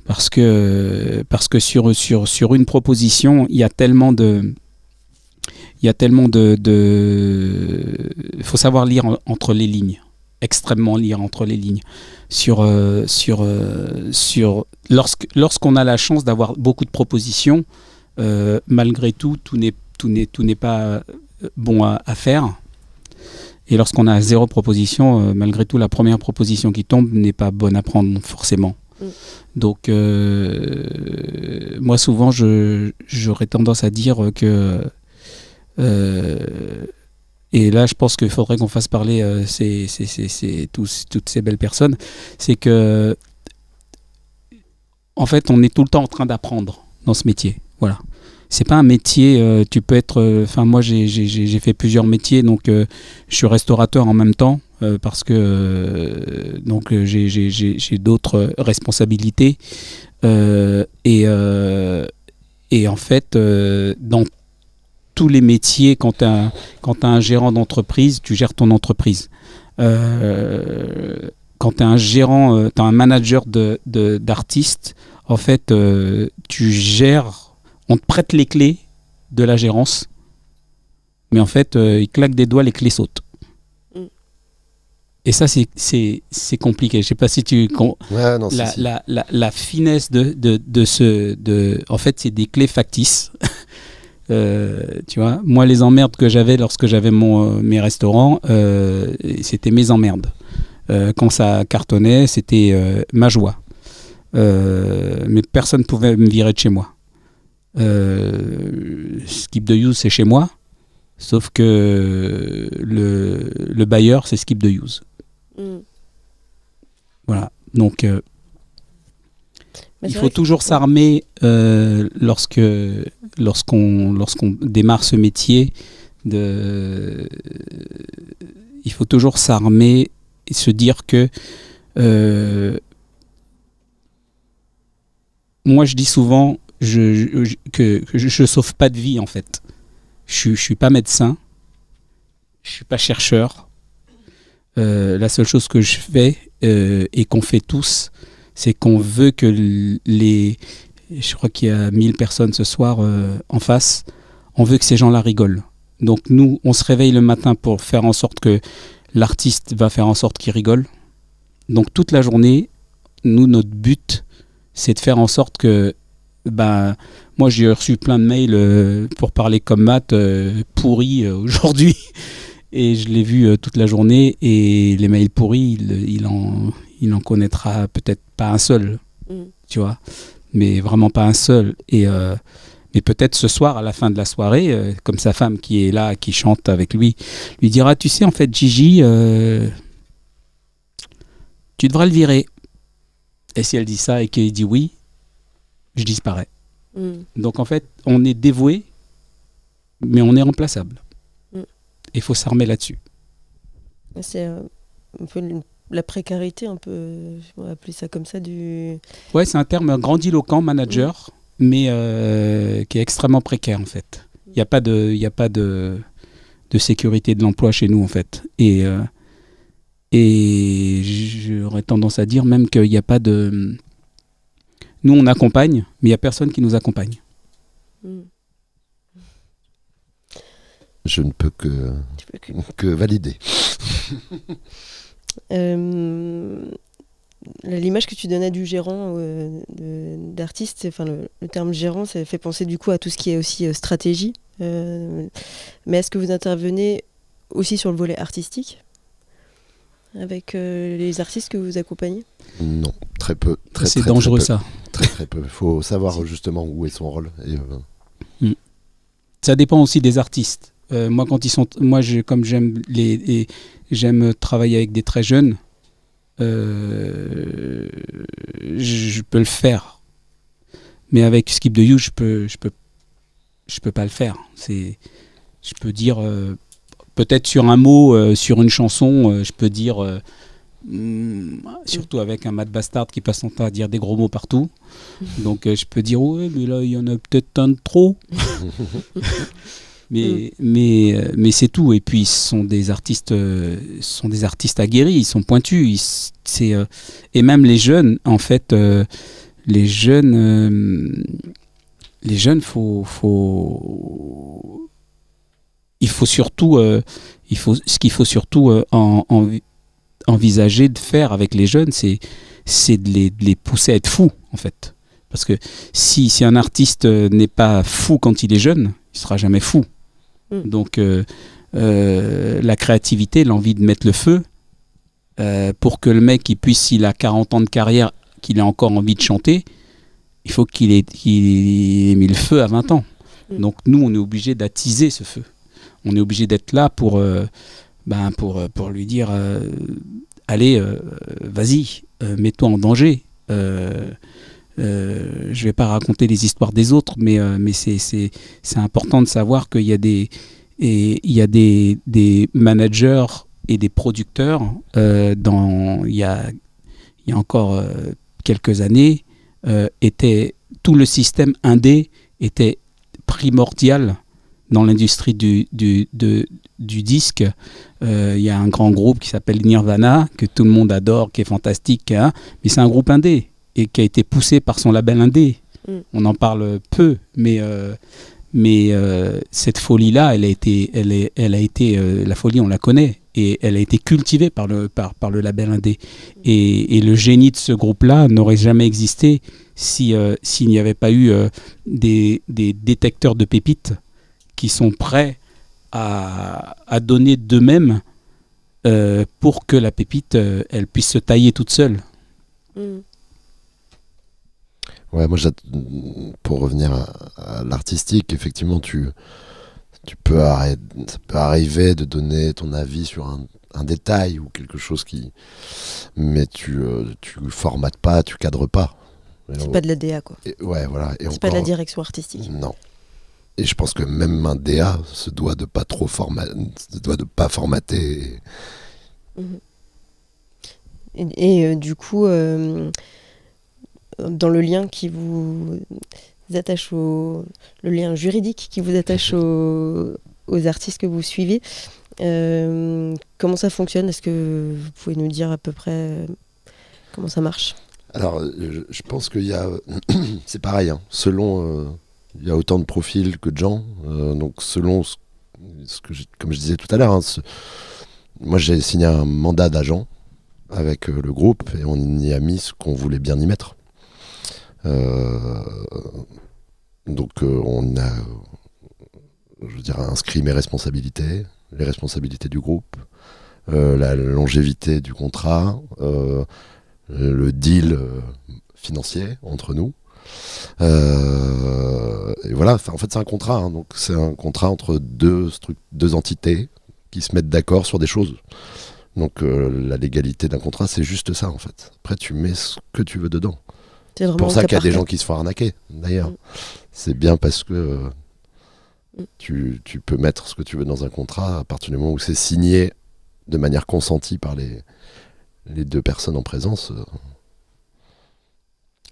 parce que sur une proposition il y a tellement de il faut savoir lire entre les lignes, extrêmement lire entre les lignes lorsqu'on a la chance d'avoir beaucoup de propositions, malgré tout n'est pas bon à faire. Et lorsqu'on a 0 proposition, malgré tout, la première proposition qui tombe n'est pas bonne à prendre forcément. Donc, moi, souvent, j'aurais tendance à dire que... et là, je pense qu'il faudrait qu'on fasse parler toutes ces belles personnes. C'est que, en fait, on est tout le temps en train d'apprendre dans ce métier. Voilà. C'est pas un métier, tu peux être... moi, j'ai fait plusieurs métiers, donc je suis restaurateur en même temps, parce que j'ai d'autres responsabilités. Et en fait, dans tous les métiers, quand tu as un gérant d'entreprise, tu gères ton entreprise. Quand tu as un gérant, tu as un manager d'artiste, en fait, tu gères... On te prête les clés de la gérance, mais en fait, il claque des doigts, les clés sautent. Et ça, c'est compliqué. Je sais pas si tu... Ouais, non, la finesse en fait, c'est des clés factices. Tu vois, moi, les emmerdes que j'avais lorsque j'avais mes restaurants, c'était mes emmerdes. Quand ça cartonnait, c'était ma joie. Mais personne ne pouvait me virer de chez moi. Skip the Use, c'est chez moi, sauf que le bailleur, c'est Skip the Use. Voilà, donc Mais Il c'est faut vrai que- toujours s'armer lorsqu'on démarre ce métier. Il faut toujours s'armer et se dire que moi je dis souvent que je sauve pas de vie en fait. Je suis pas médecin, je suis pas chercheur. La seule chose que je fais et qu'on fait tous, c'est qu'on veut que je crois qu'il y a 1000 personnes ce soir en face, on veut que ces gens-là rigolent. Donc nous, on se réveille le matin pour faire en sorte que l'artiste va faire en sorte qu'il rigole. Donc toute la journée, nous, notre but, c'est de faire en sorte que, moi j'ai reçu plein de mails pour parler comme Matt, pourris aujourd'hui. Et je l'ai vu toute la journée, et les mails pourris, il en connaîtra peut-être pas un seul, tu vois, mais vraiment pas un seul. Mais peut-être ce soir, à la fin de la soirée, comme sa femme qui est là, qui chante avec lui dira, tu sais, en fait, Gigi, tu devrais le virer. Et si elle dit ça et qu'il dit oui, je disparais. Donc en fait, on est dévoué, mais on est remplaçable. Il faut s'armer là-dessus. C'est un peu la précarité, un peu, on va appeler ça comme ça, Ouais, c'est un terme grandiloquent, manager, mais qui est extrêmement précaire en fait. Il n'y a pas de sécurité de l'emploi chez nous en fait. Et j'aurais tendance à dire même qu'il n'y a pas de... Nous, on accompagne, mais il n'y a personne qui nous accompagne. Je ne peux que valider. L'image que tu donnais du gérant, d'artiste, enfin le terme gérant, ça fait penser du coup à tout ce qui est aussi stratégie. Mais est-ce que vous intervenez aussi sur le volet artistique avec les artistes que vous accompagnez? Non, très peu. C'est dangereux très peu. ça. Très peu. Il faut savoir justement où est son rôle. Ça dépend aussi des artistes. Moi, comme j'aime travailler avec des très jeunes, je peux le faire. Mais avec Skip the You, je peux pas le faire. Je peux dire peut-être sur un mot, sur une chanson, je peux dire surtout avec un Matt Bastard qui passe son temps à dire des gros mots partout. Donc je peux dire ouais, mais là il y en a peut-être un de trop. Mais c'est tout. Et puis ce sont des artistes aguerris, ils sont pointus. Et même les jeunes, en fait, les jeunes, il faut surtout, ce qu'il faut surtout envisager de faire avec les jeunes, c'est de les pousser à être fous, en fait. Parce que si un artiste n'est pas fou quand il est jeune, il sera jamais fou. Donc la créativité, l'envie de mettre le feu, pour que le mec s'il a 40 ans de carrière, qu'il ait encore envie de chanter, il faut qu'il ait mis le feu à 20 ans. Donc nous, on est obligé d'attiser ce feu. On est obligé d'être là pour lui dire allez, vas-y, mets-toi en danger. Je vais pas raconter les histoires des autres, mais c'est important de savoir qu'il y a des managers et des producteurs il y a encore quelques années, tout le système indé était primordial dans l'industrie du disque. Il y a un grand groupe qui s'appelle Nirvana, que tout le monde adore, qui est fantastique, hein, mais c'est un groupe indé et qui a été poussé par son label indé. On en parle peu, mais cette folie-là, elle a été la folie, on la connaît, et elle a été cultivée par le label indé. Et le génie de ce groupe-là n'aurait jamais existé s'il n'y avait pas eu des détecteurs de pépites qui sont prêts à donner d'eux-mêmes pour que la pépite, elle puisse se tailler toute seule. Ouais, moi, pour revenir à l'artistique, effectivement, ça peut arriver de donner ton avis sur un détail ou quelque chose mais tu formates pas, tu cadres pas. C'est pas de la DA, quoi. Ouais, voilà. Et C'est pas de la direction artistique. Non. Et je pense que même un DA se doit de pas trop formater. Du coup, dans le lien qui vous attache le lien juridique qui vous attache aux artistes que vous suivez, comment ça fonctionne? Est-ce que vous pouvez nous dire à peu près comment ça marche? Alors, je pense qu'il y a... c'est pareil, hein. Selon... il y a autant de profils que de gens. Donc, selon comme je disais tout à l'heure, hein, moi, j'ai signé un mandat d'agent avec le groupe et on y a mis ce qu'on voulait bien y mettre. Donc, on a, je veux dire, inscrit mes responsabilités, les responsabilités du groupe, la longévité du contrat, le deal financier entre nous. Et voilà, en fait c'est un contrat, hein, donc c'est un contrat entre deux entités qui se mettent d'accord sur des choses. Donc la légalité d'un contrat, c'est juste ça en fait. Après tu mets ce que tu veux dedans. C'est pour ça qu'il y a des gens qui se font arnaquer d'ailleurs. C'est bien parce que tu peux mettre ce que tu veux dans un contrat à partir du moment où c'est signé de manière consentie par les deux personnes en présence.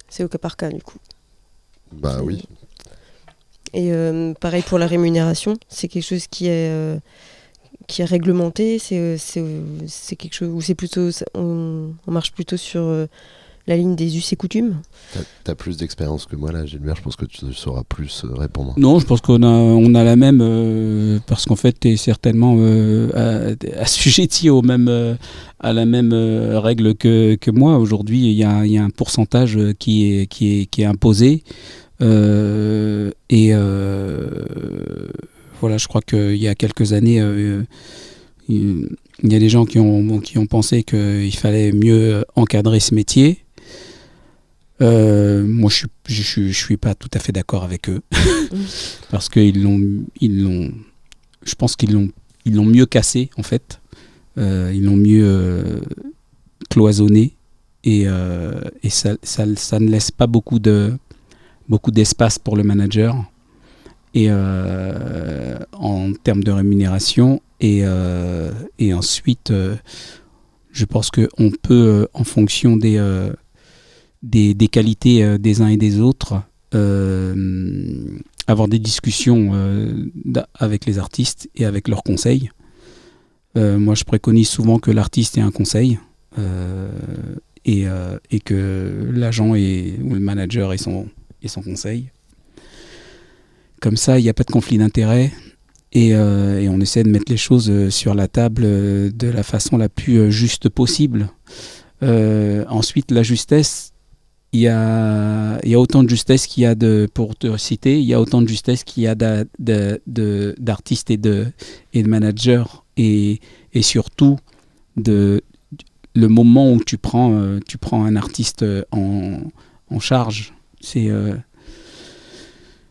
C'est au cas par cas du coup. Bah oui. Et pareil pour la rémunération, c'est quelque chose qui est réglementé, c'est quelque chose où c'est plutôt on marche plutôt sur la ligne des us et coutumes. T'as plus d'expérience que moi là, Gilbert, je pense que tu sauras plus répondre. Non, je pense qu'on a la même, parce qu'en fait, tu es certainement assujetti à la même règle que moi. Aujourd'hui, il y a un pourcentage qui est imposé. Voilà, je crois qu'il y a quelques années, il y a des gens qui ont pensé qu'il fallait mieux encadrer ce métier. Moi, je suis pas tout à fait d'accord avec eux parce que je pense qu'ils l'ont mieux cassé en fait. Ils l'ont mieux cloisonné et ça ne laisse pas beaucoup d'espace pour le manager et en termes de rémunération et ensuite je pense qu'on peut en fonction des qualités des uns et des autres avoir des discussions avec les artistes et avec leurs conseils. Moi je préconise souvent que l'artiste ait un conseil et que l'agent ou le manager ait son conseil. Comme ça, il n'y a pas de conflit d'intérêts et on essaie de mettre les choses sur la table de la façon la plus juste possible. Ensuite, la justesse, il y a autant de justesse qu'il y a pour te citer, il y a autant de justesse qu'il y a d'artistes et de managers et surtout le moment où tu prends un artiste en charge. C'est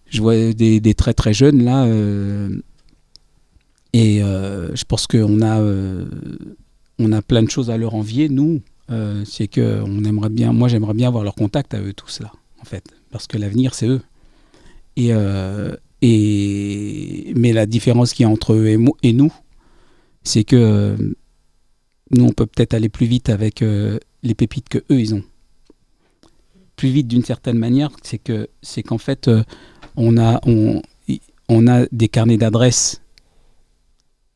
je vois des très très jeunes là et je pense qu'on a plein de choses à leur envier nous. C'est que moi j'aimerais bien avoir leur contact à eux tous là en fait parce que l'avenir c'est eux mais la différence qu'il y a entre eux et nous c'est que nous on peut peut-être aller plus vite avec les pépites que eux ils ont plus vite d'une certaine manière, c'est qu'en fait on a des carnets d'adresses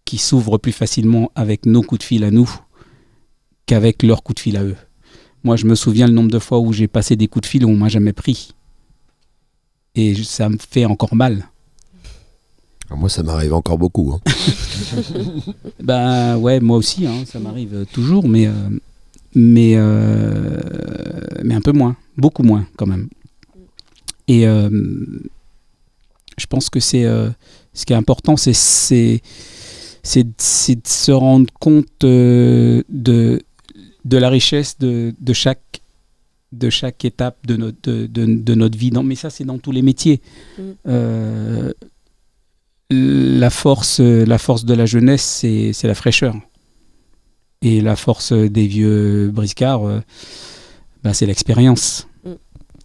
qui s'ouvrent plus facilement avec nos coups de fil à nous qu'avec leurs coups de fil à eux. Moi je me souviens le nombre de fois où j'ai passé des coups de fil où on m'a jamais pris et ça me fait encore mal. Moi ça m'arrive encore beaucoup hein. Ben ouais, moi aussi hein, ça m'arrive toujours mais un peu moins, beaucoup moins quand même. Et je pense que ce qui est important, c'est de se rendre compte de la richesse de chaque étape de notre vie. Mais ça, c'est dans tous les métiers. La force de la jeunesse, c'est la fraîcheur. Et la force des vieux briscards, c'est l'expérience.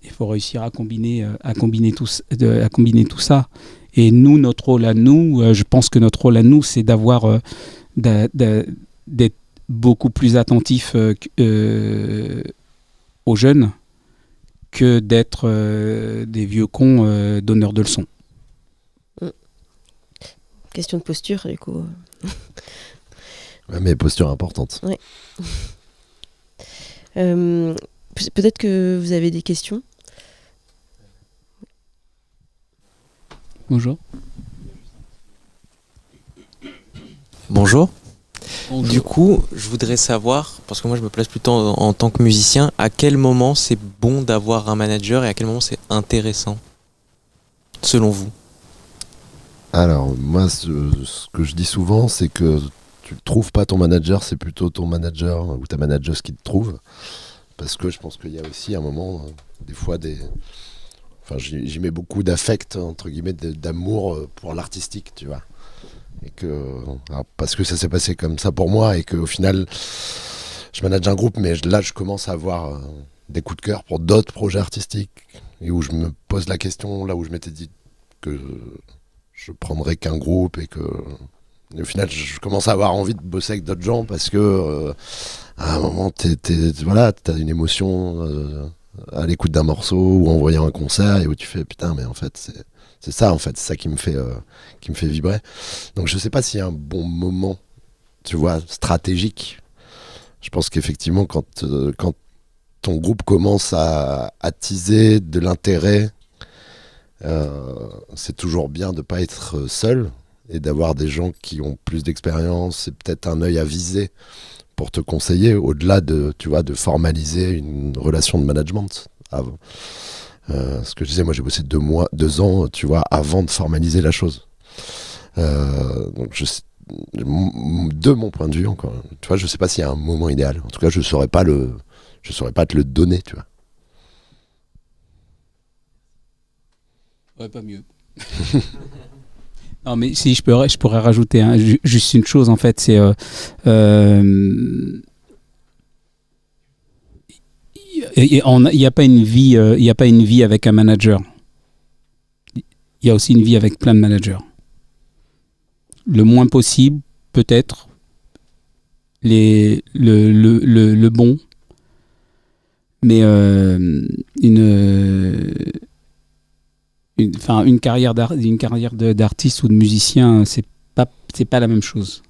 Il faut réussir à combiner tout ça. Et nous, notre rôle à nous, je pense que notre rôle à nous, c'est d'être beaucoup plus attentif aux jeunes que d'être des vieux cons donneurs de leçons. Question de posture, du coup. Ouais, mais posture importante. Ouais. Peut-être que vous avez des questions. Bonjour. Bonjour. Bonjour. Du coup, je voudrais savoir, parce que moi je me place plutôt en tant que musicien, à quel moment c'est bon d'avoir un manager et à quel moment c'est intéressant, selon vous? Alors, moi, ce que je dis souvent, c'est que tu ne trouves pas ton manager, c'est plutôt ton manager ou ta manageuse qui te trouve. Parce que je pense qu'il y a aussi un moment, des fois, enfin, j'y mets beaucoup d'affect, entre guillemets, d'amour pour l'artistique, tu vois. Et alors, parce que ça s'est passé comme ça pour moi et qu'au final, je manage un groupe, mais là, je commence à avoir des coups de cœur pour d'autres projets artistiques et où je me pose la question, là où je m'étais dit que je prendrais qu'un groupe et au final, je commence à avoir envie de bosser avec d'autres gens parce que à un moment, t'as une émotion à l'écoute d'un morceau ou en voyant un concert et où tu fais putain, mais en fait, c'est ça, en fait, c'est ça qui me fait vibrer. Donc, je sais pas s'il y a un bon moment, tu vois, stratégique. Je pense qu'effectivement, quand ton groupe commence à attiser de l'intérêt, c'est toujours bien de pas être seul et d'avoir des gens qui ont plus d'expérience et peut-être un œil avisé pour te conseiller au-delà de formaliser une relation de management. Ce que je disais, moi j'ai bossé 2 ans, tu vois, avant de formaliser la chose. Donc de mon point de vue, encore, tu vois, je sais pas s'il y a un moment idéal. En tout cas, je saurais pas te le donner, tu vois. Ouais, pas mieux. Non, mais si je pourrais rajouter juste une chose, en fait, c'est il n'y a pas une vie avec un manager. Il y a aussi une vie avec plein de managers. Le moins possible, peut-être, le bon, mais une carrière d'artiste ou de musicien, c'est pas la même chose.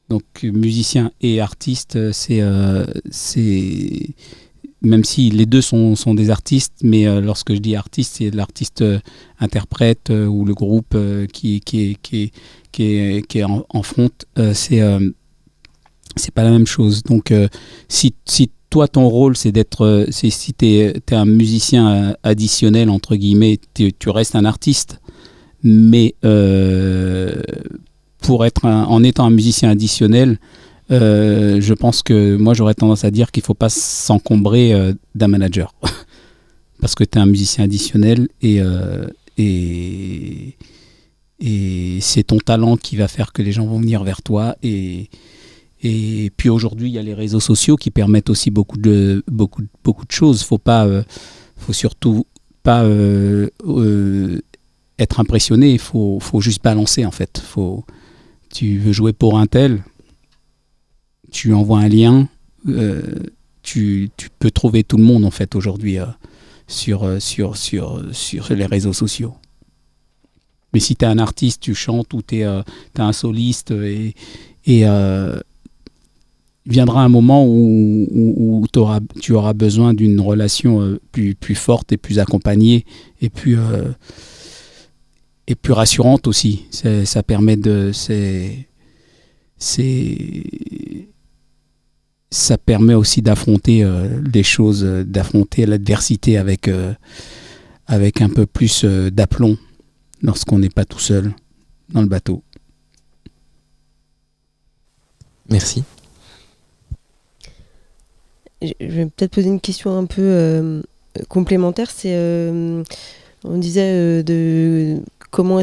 Donc musicien et artiste, c'est même si les deux sont des artistes, mais lorsque je dis artiste, c'est l'artiste interprète ou le groupe qui est en front, c'est pas la même chose. Donc si toi ton rôle c'est d'être, si t'es un musicien additionnel entre guillemets, tu restes un artiste, mais en étant un musicien additionnel, je pense que moi j'aurais tendance à dire qu'il ne faut pas s'encombrer d'un manager parce que tu es un musicien additionnel et c'est ton talent qui va faire que les gens vont venir vers toi et puis aujourd'hui il y a les réseaux sociaux qui permettent aussi beaucoup de choses. Faut surtout pas être impressionné, il faut juste balancer en fait. Tu veux jouer pour un tel, tu envoies un lien, tu peux trouver tout le monde en fait aujourd'hui sur les réseaux sociaux. Mais si tu es un artiste, tu chantes ou tu es un soliste et viendra un moment où tu auras besoin d'une relation plus forte et plus accompagnée et plus rassurante aussi. Ça permet ça permet aussi d'affronter les choses, d'affronter l'adversité avec un peu plus d'aplomb lorsqu'on n'est pas tout seul dans le bateau. Merci. Je vais peut-être poser une question un peu complémentaire. On disait de comment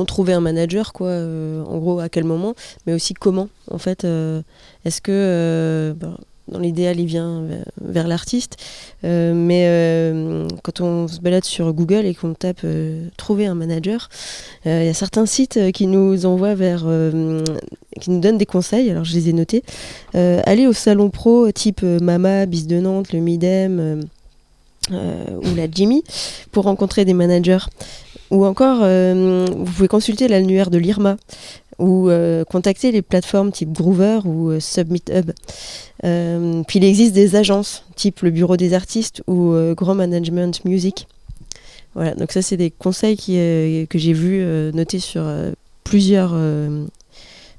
trouver un manager, quoi, en gros, à quel moment, mais aussi comment, en fait. Est-ce que dans l'idéal, il vient vers l'artiste. Mais quand on se balade sur Google et qu'on tape trouver un manager, il y a certains sites qui nous envoient qui nous donnent des conseils. Alors je les ai notés. Aller au salon pro type Mama, Bis de Nantes, le Midem ou la Jimmy pour rencontrer des managers. Ou encore, vous pouvez consulter l'annuaire de l'IRMA ou contacter les plateformes type Groover ou Submit Hub. Puis il existe des agences type le Bureau des artistes ou Grand Management Music. Voilà, donc ça c'est des conseils que j'ai vus notés sur plusieurs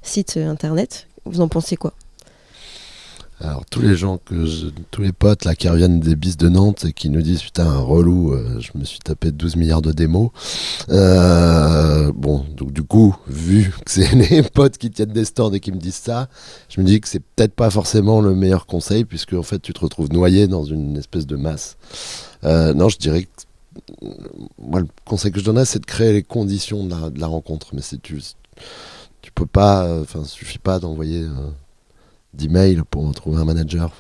sites internet. Vous en pensez quoi ? Alors tous les potes là qui reviennent des Bis de Nantes et qui nous disent putain un relou, je me suis tapé 12 milliards de démos. Bon, donc du coup, vu que c'est les potes qui tiennent des stands et qui me disent ça, je me dis que c'est peut-être pas forcément le meilleur conseil puisque en fait tu te retrouves noyé dans une espèce de masse. Non, je dirais que moi le conseil que je donnerais c'est de créer les conditions de la rencontre, mais tu peux pas, suffit pas d'envoyer 10 mails pour trouver un manager.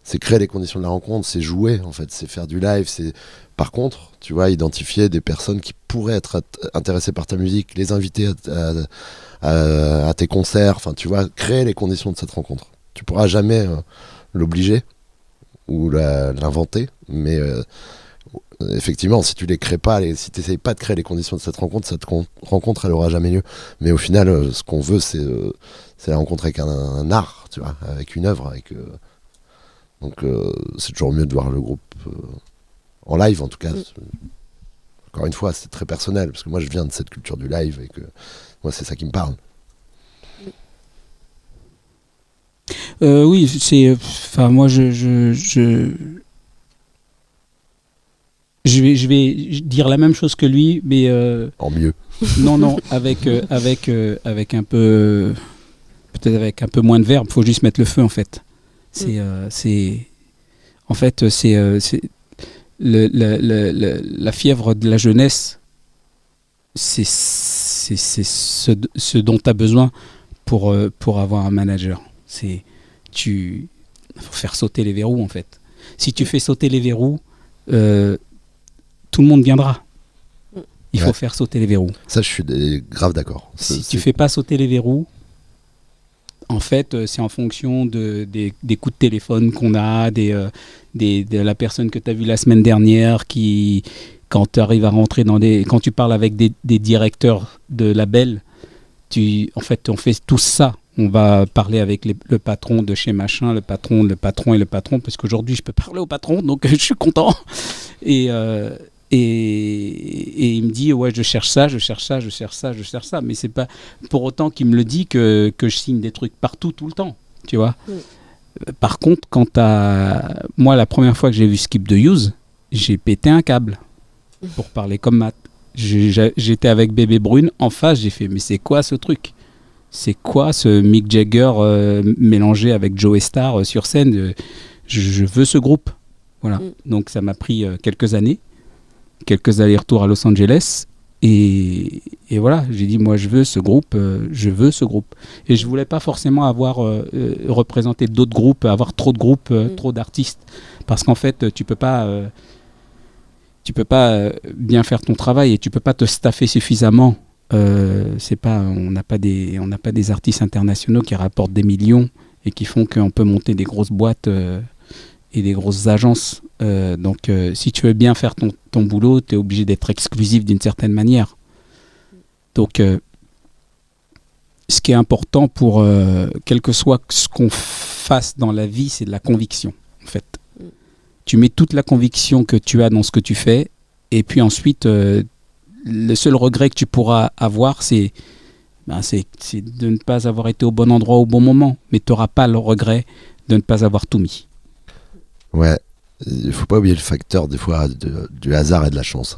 C'est créer les conditions de la rencontre, c'est jouer en fait, c'est faire du live. Par contre, tu vois, identifier des personnes qui pourraient être intéressées par ta musique, les inviter à tes concerts. Tu vois, créer les conditions de cette rencontre. Tu pourras jamais l'obliger ou l'inventer, mais effectivement, si tu les crées pas, si tu n'essayes pas de créer les conditions de cette rencontre elle aura jamais lieu. Mais au final, ce qu'on veut, c'est la rencontre avec un art, tu vois, avec une œuvre. Donc c'est toujours mieux de voir le groupe en live, en tout cas. Encore une fois, c'est très personnel, parce que moi je viens de cette culture du live et que moi c'est ça qui me parle. Oui, c'est. Moi je vais dire la même chose que lui, mais en mieux. Non, avec un peu, peut-être avec un peu moins de verbe. Faut juste mettre le feu en fait. La fièvre de la jeunesse. C'est ce dont tu as besoin pour avoir un manager. Faut faire sauter les verrous en fait. Si tu fais sauter les verrous, tout le monde viendra. Il faut faire sauter les verrous. Ça, je suis grave d'accord. Si tu fais pas sauter les verrous, en fait, c'est en fonction des coups de téléphone qu'on a, de la personne que tu as vue la semaine dernière, quand tu arrives à rentrer quand tu parles avec des directeurs de labels, on fait tout ça. On va parler avec le patron de chez machin, le patron, parce qu'aujourd'hui je peux parler au patron, donc je suis content. Et il me dit ouais, je cherche ça, mais c'est pas pour autant qu'il me le dit que je signe des trucs partout tout le temps, tu vois. Par contre, moi la première fois que j'ai vu Skip the Use, j'ai pété un câble pour parler comme Matt. J'étais avec Bébé Brune en face, j'ai fait mais c'est quoi ce truc? C'est quoi ce Mick Jagger mélangé avec Joe Starr sur scène? Je veux ce groupe. Voilà. Donc ça m'a pris quelques années, quelques allers-retours à Los Angeles. Et voilà, j'ai dit moi je veux ce groupe. Et je voulais pas forcément avoir représenté d'autres groupes, avoir trop de groupes, trop d'artistes. Parce qu'en fait, tu peux pas bien faire ton travail et tu peux pas te staffer suffisamment. On n'a pas des artistes internationaux qui rapportent des millions et qui font qu'on peut monter des grosses boîtes et des grosses agences. Donc si tu veux bien faire ton boulot, tu es obligé d'être exclusif d'une certaine manière. Donc ce qui est important pour quel que soit ce qu'on fasse dans la vie, c'est de la conviction en fait. Tu mets toute la conviction que tu as dans ce que tu fais et puis ensuite le seul regret que tu pourras avoir, c'est de ne pas avoir été au bon endroit au bon moment. Mais tu n'auras pas le regret de ne pas avoir tout mis. Ouais, il ne faut pas oublier le facteur des fois du hasard et de la chance.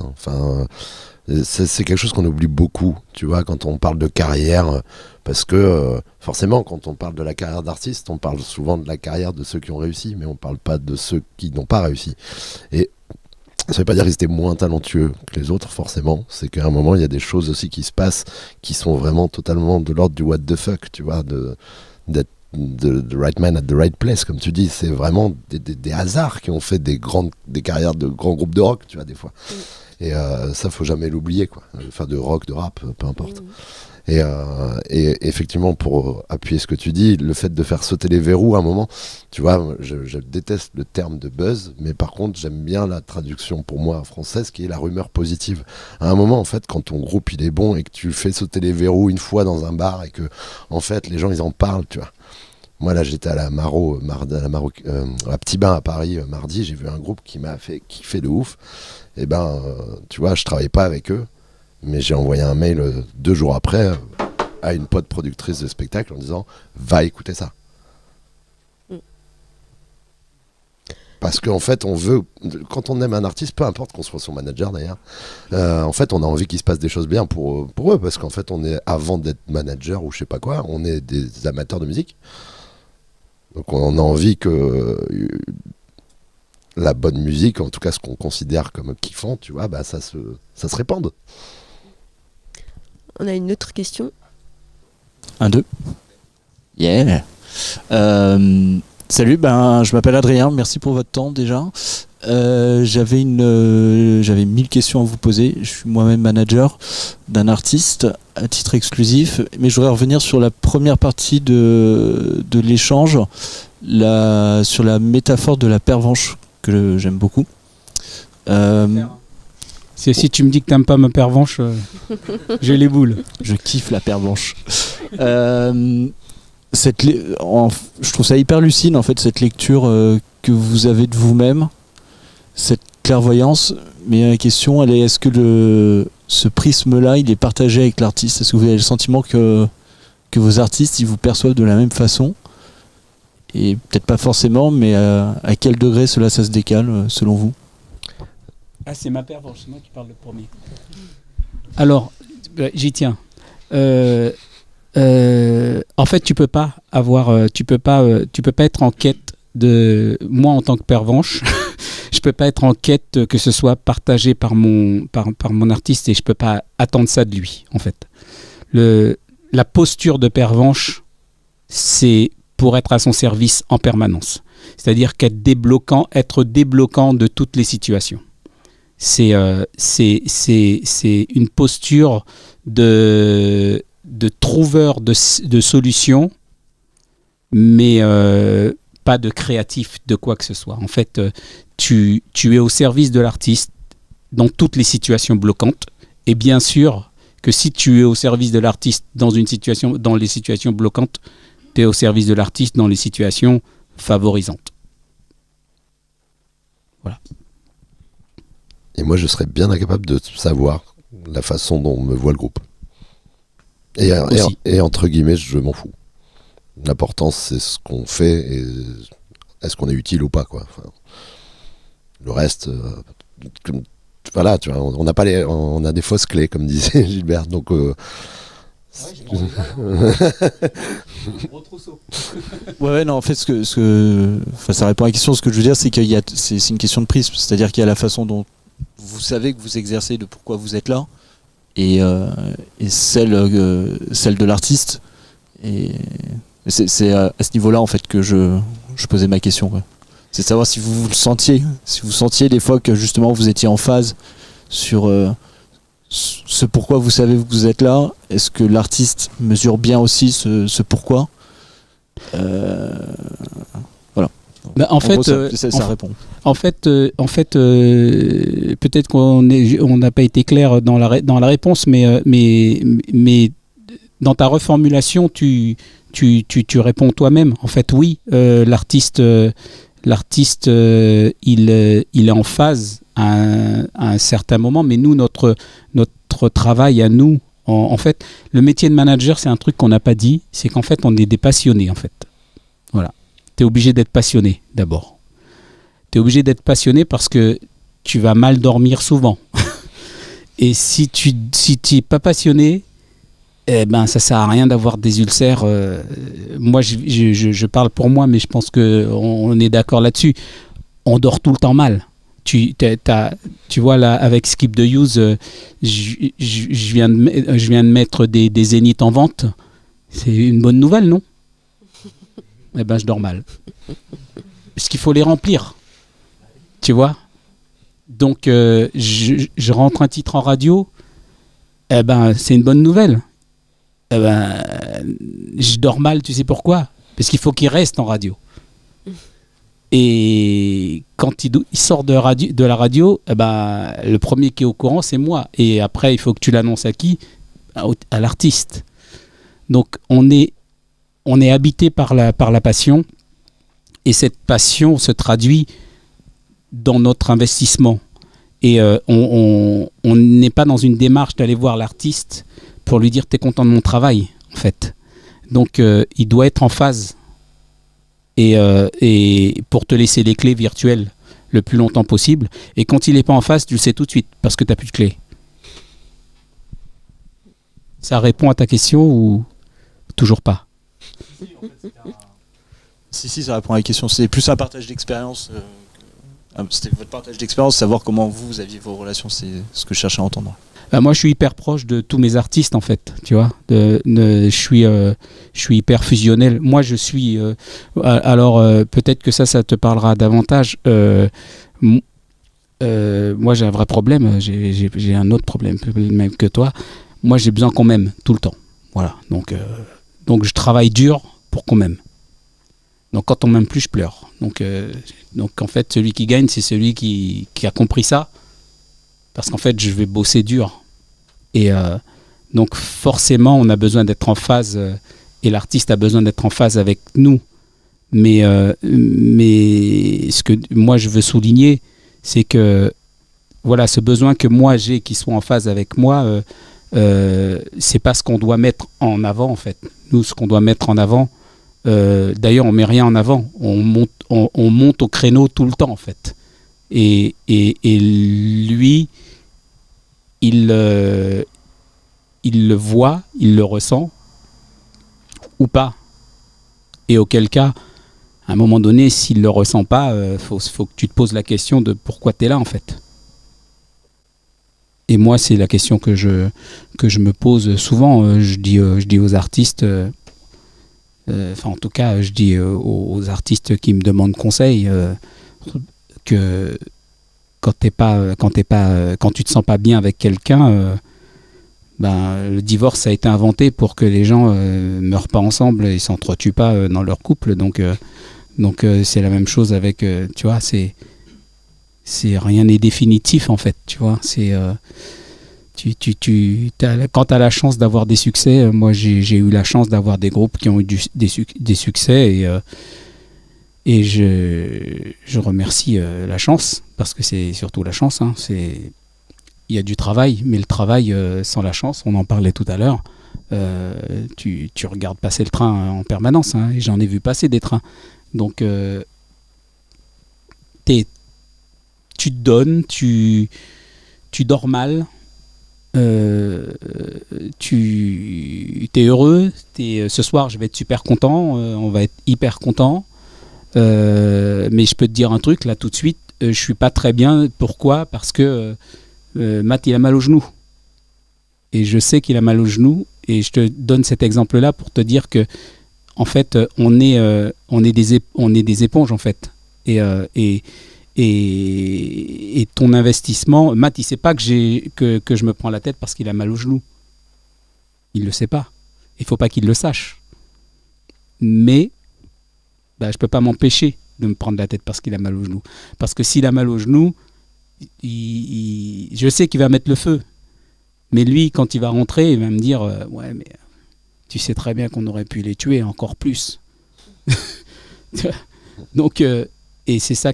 C'est quelque chose qu'on oublie beaucoup, tu vois, quand on parle de carrière. Parce que forcément, quand on parle de la carrière d'artiste, on parle souvent de la carrière de ceux qui ont réussi, mais on ne parle pas de ceux qui n'ont pas réussi. Et ça ne veut pas dire qu'ils étaient moins talentueux que les autres, forcément. C'est qu'à un moment, il y a des choses aussi qui se passent qui sont vraiment totalement de l'ordre du what the fuck, tu vois, d'être the right man at the right place, comme tu dis. C'est vraiment des hasards qui ont fait des carrières de grands groupes de rock, tu vois, des fois. Et ça, faut jamais l'oublier, quoi. Enfin, de rock, de rap, peu importe. Et effectivement, pour appuyer ce que tu dis, le fait de faire sauter les verrous à un moment, tu vois, je déteste le terme de buzz, mais par contre, j'aime bien la traduction pour moi française qui est la rumeur positive. À un moment, en fait, quand ton groupe il est bon et que tu fais sauter les verrous une fois dans un bar et que, en fait, les gens ils en parlent, tu vois. Moi là, j'étais à la à Petit Bain à Paris mardi, j'ai vu un groupe qui m'a fait kiffer de ouf. Et tu vois, je travaillais pas avec eux. Mais j'ai envoyé un mail 2 jours après à une pote productrice de spectacle en disant « Va écouter ça ». Parce qu'en fait, on veut, quand on aime un artiste, peu importe qu'on soit son manager d'ailleurs, en fait, on a envie qu'il se passe des choses bien pour eux. Parce qu'en fait, on est, avant d'être manager ou je sais pas quoi, on est des amateurs de musique. Donc on a envie que la bonne musique, en tout cas ce qu'on considère comme kiffant, tu vois, ça se répande. On a une autre question. 1, 2. Yeah. Salut, je m'appelle Adrien, merci pour votre temps déjà. J'avais 1000 questions à vous poser. Je suis moi-même manager d'un artiste à titre exclusif, mais je voudrais revenir sur la première partie de l'échange, sur la métaphore de la pervenche que j'aime beaucoup. Si tu me dis que t'aimes pas ma pervenche, j'ai les boules. Je kiffe la pervenche. Je trouve ça hyper lucide en fait, cette lecture que vous avez de vous-même, cette clairvoyance. Mais la question, elle est, est-ce que ce prisme-là, il est partagé avec l'artiste? Est-ce que vous avez le sentiment que vos artistes, ils vous perçoivent de la même façon? Et peut-être pas forcément, mais à quel degré ça se décale selon vous? Ah, c'est ma pervenche, c'est moi qui parle le premier. Alors, j'y tiens. En fait, tu peux pas être en quête de moi en tant que pervenche. Je peux pas être en quête que ce soit partagé par mon artiste et je peux pas attendre ça de lui. En fait, la posture de pervenche, c'est pour être à son service en permanence. C'est-à-dire être débloquant de toutes les situations. C'est une posture de trouveur de solutions, mais pas de créatif de quoi que ce soit. En fait, tu es au service de l'artiste dans toutes les situations bloquantes. Et bien sûr que si tu es au service de l'artiste dans les situations bloquantes, tu es au service de l'artiste dans les situations favorisantes. Voilà. Et moi, je serais bien incapable de savoir la façon dont me voit le groupe. Et entre guillemets, je m'en fous. L'important, c'est ce qu'on fait et est-ce qu'on est utile ou pas, quoi. Enfin, le reste, voilà, tu vois, on a des fausses clés, comme disait Gilbert. Donc, ouais, non, en fait, ça répond à la question. Ce que je veux dire, c'est c'est une question de prisme. C'est-à-dire qu'il y a la façon dont vous savez que vous exercez, de pourquoi vous êtes là, et celle de l'artiste. Et c'est à ce niveau-là, en fait, que je posais ma question, quoi. C'est de savoir si vous sentiez des fois que justement vous étiez en phase sur ce pourquoi vous savez que vous êtes là. Est-ce que l'artiste mesure bien aussi ce pourquoi? Voilà. En fait, ça répond. En fait, peut-être qu'on n'a pas été clair dans la réponse, mais dans ta reformulation, tu réponds toi-même. En fait, oui, l'artiste, il est en phase à un certain moment, mais nous, notre travail à nous, en fait, le métier de manager, c'est un truc qu'on n'a pas dit, c'est qu'en fait, on est des passionnés, en fait. Voilà. Tu es obligé d'être passionné, d'abord. Tu es obligé d'être passionné parce que tu vas mal dormir souvent. Et si tu n'es pas passionné, ça sert à rien d'avoir des ulcères. Moi, je parle pour moi, mais je pense qu'on est d'accord là-dessus. On dort tout le temps mal. Tu vois, là, avec Skip the Use, je viens de mettre des zéniths en vente. C'est une bonne nouvelle, non? eh ben je dors mal. Parce qu'il faut les remplir. Tu vois? Donc je rentre un titre en radio, eh ben c'est une bonne nouvelle. Eh ben je dors mal, tu sais pourquoi? Parce qu'il faut qu'il reste en radio. Et quand il sort de la radio, eh ben, le premier qui est au courant, c'est moi. Et après, il faut que tu l'annonces à qui? À l'artiste. Donc, on est habité par la passion. Et cette passion se traduit dans notre investissement. Et on n'est pas dans une démarche d'aller voir l'artiste pour lui dire « t'es content de mon travail », en fait. Donc, il doit être en phase. Et pour te laisser les clés virtuelles le plus longtemps possible. Et quand il n'est pas en face, tu le sais tout de suite, parce que tu n'as plus de clés. Ça répond à ta question ou toujours pas? Si, ça répond à la question. C'est plus un partage d'expérience. C'était votre partage d'expérience, savoir comment vous aviez vos relations, c'est ce que je cherchais à entendre. Moi, je suis hyper proche de tous mes artistes, en fait, tu vois. Je suis hyper fusionnel. Moi, je suis... alors, peut-être que ça te parlera davantage. Moi, j'ai un vrai problème. J'ai un autre problème, même que toi. Moi, j'ai besoin qu'on m'aime tout le temps. Voilà. Donc, je travaille dur pour qu'on m'aime. Donc, quand on m'aime plus, je pleure. Donc, en fait, celui qui gagne, c'est celui qui a compris ça. Parce qu'en fait, je vais bosser dur. Et donc forcément, on a besoin d'être en phase, et l'artiste a besoin d'être en phase avec nous. Mais ce que moi je veux souligner, c'est que voilà, ce besoin que moi j'ai qu'il soit en phase avec moi, c'est pas ce qu'on doit mettre en avant en fait. Nous, ce qu'on doit mettre en avant, d'ailleurs, on met rien en avant. On monte au créneau tout le temps en fait. Et lui, il le voit, il le ressent, ou pas. Et auquel cas, à un moment donné, s'il ne le ressent pas, faut que tu te poses la question de pourquoi tu es là, en fait. Et moi, c'est la question que je me pose souvent. Je dis aux artistes, en tout cas, je dis aux artistes qui me demandent conseil, que quand tu te sens pas bien avec quelqu'un, le divorce a été inventé pour que les gens meurent pas ensemble et s'entretuent pas dans leur couple. Donc c'est la même chose avec, tu vois, c'est rien n'est définitif en fait, tu vois. C'est quand tu as la chance d'avoir des succès, moi j'ai eu la chance d'avoir des groupes qui ont eu des succès et je remercie la chance, parce que c'est surtout la chance. Hein, il y a du travail, mais le travail sans la chance, on en parlait tout à l'heure, tu regardes passer le train en permanence, hein, et j'en ai vu passer des trains. Donc, tu te donnes, tu dors mal, tu es heureux, ce soir je vais être super content, on va être hyper content. Mais je peux te dire un truc là tout de suite, je suis pas très bien. Pourquoi? Parce que Matt il a mal au genou, et je sais qu'il a mal au genou, et je te donne cet exemple là pour te dire que en fait on est des éponges en fait, et ton investissement, Matt il sait pas que je me prends la tête parce qu'il a mal au genou, il le sait pas, il faut pas qu'il le sache, mais je peux pas m'empêcher de me prendre la tête parce qu'il a mal au genou. Parce que s'il a mal au genou, je sais qu'il va mettre le feu. Mais lui, quand il va rentrer, il va me dire ouais, mais tu sais très bien qu'on aurait pu les tuer encore plus. Donc, et c'est ça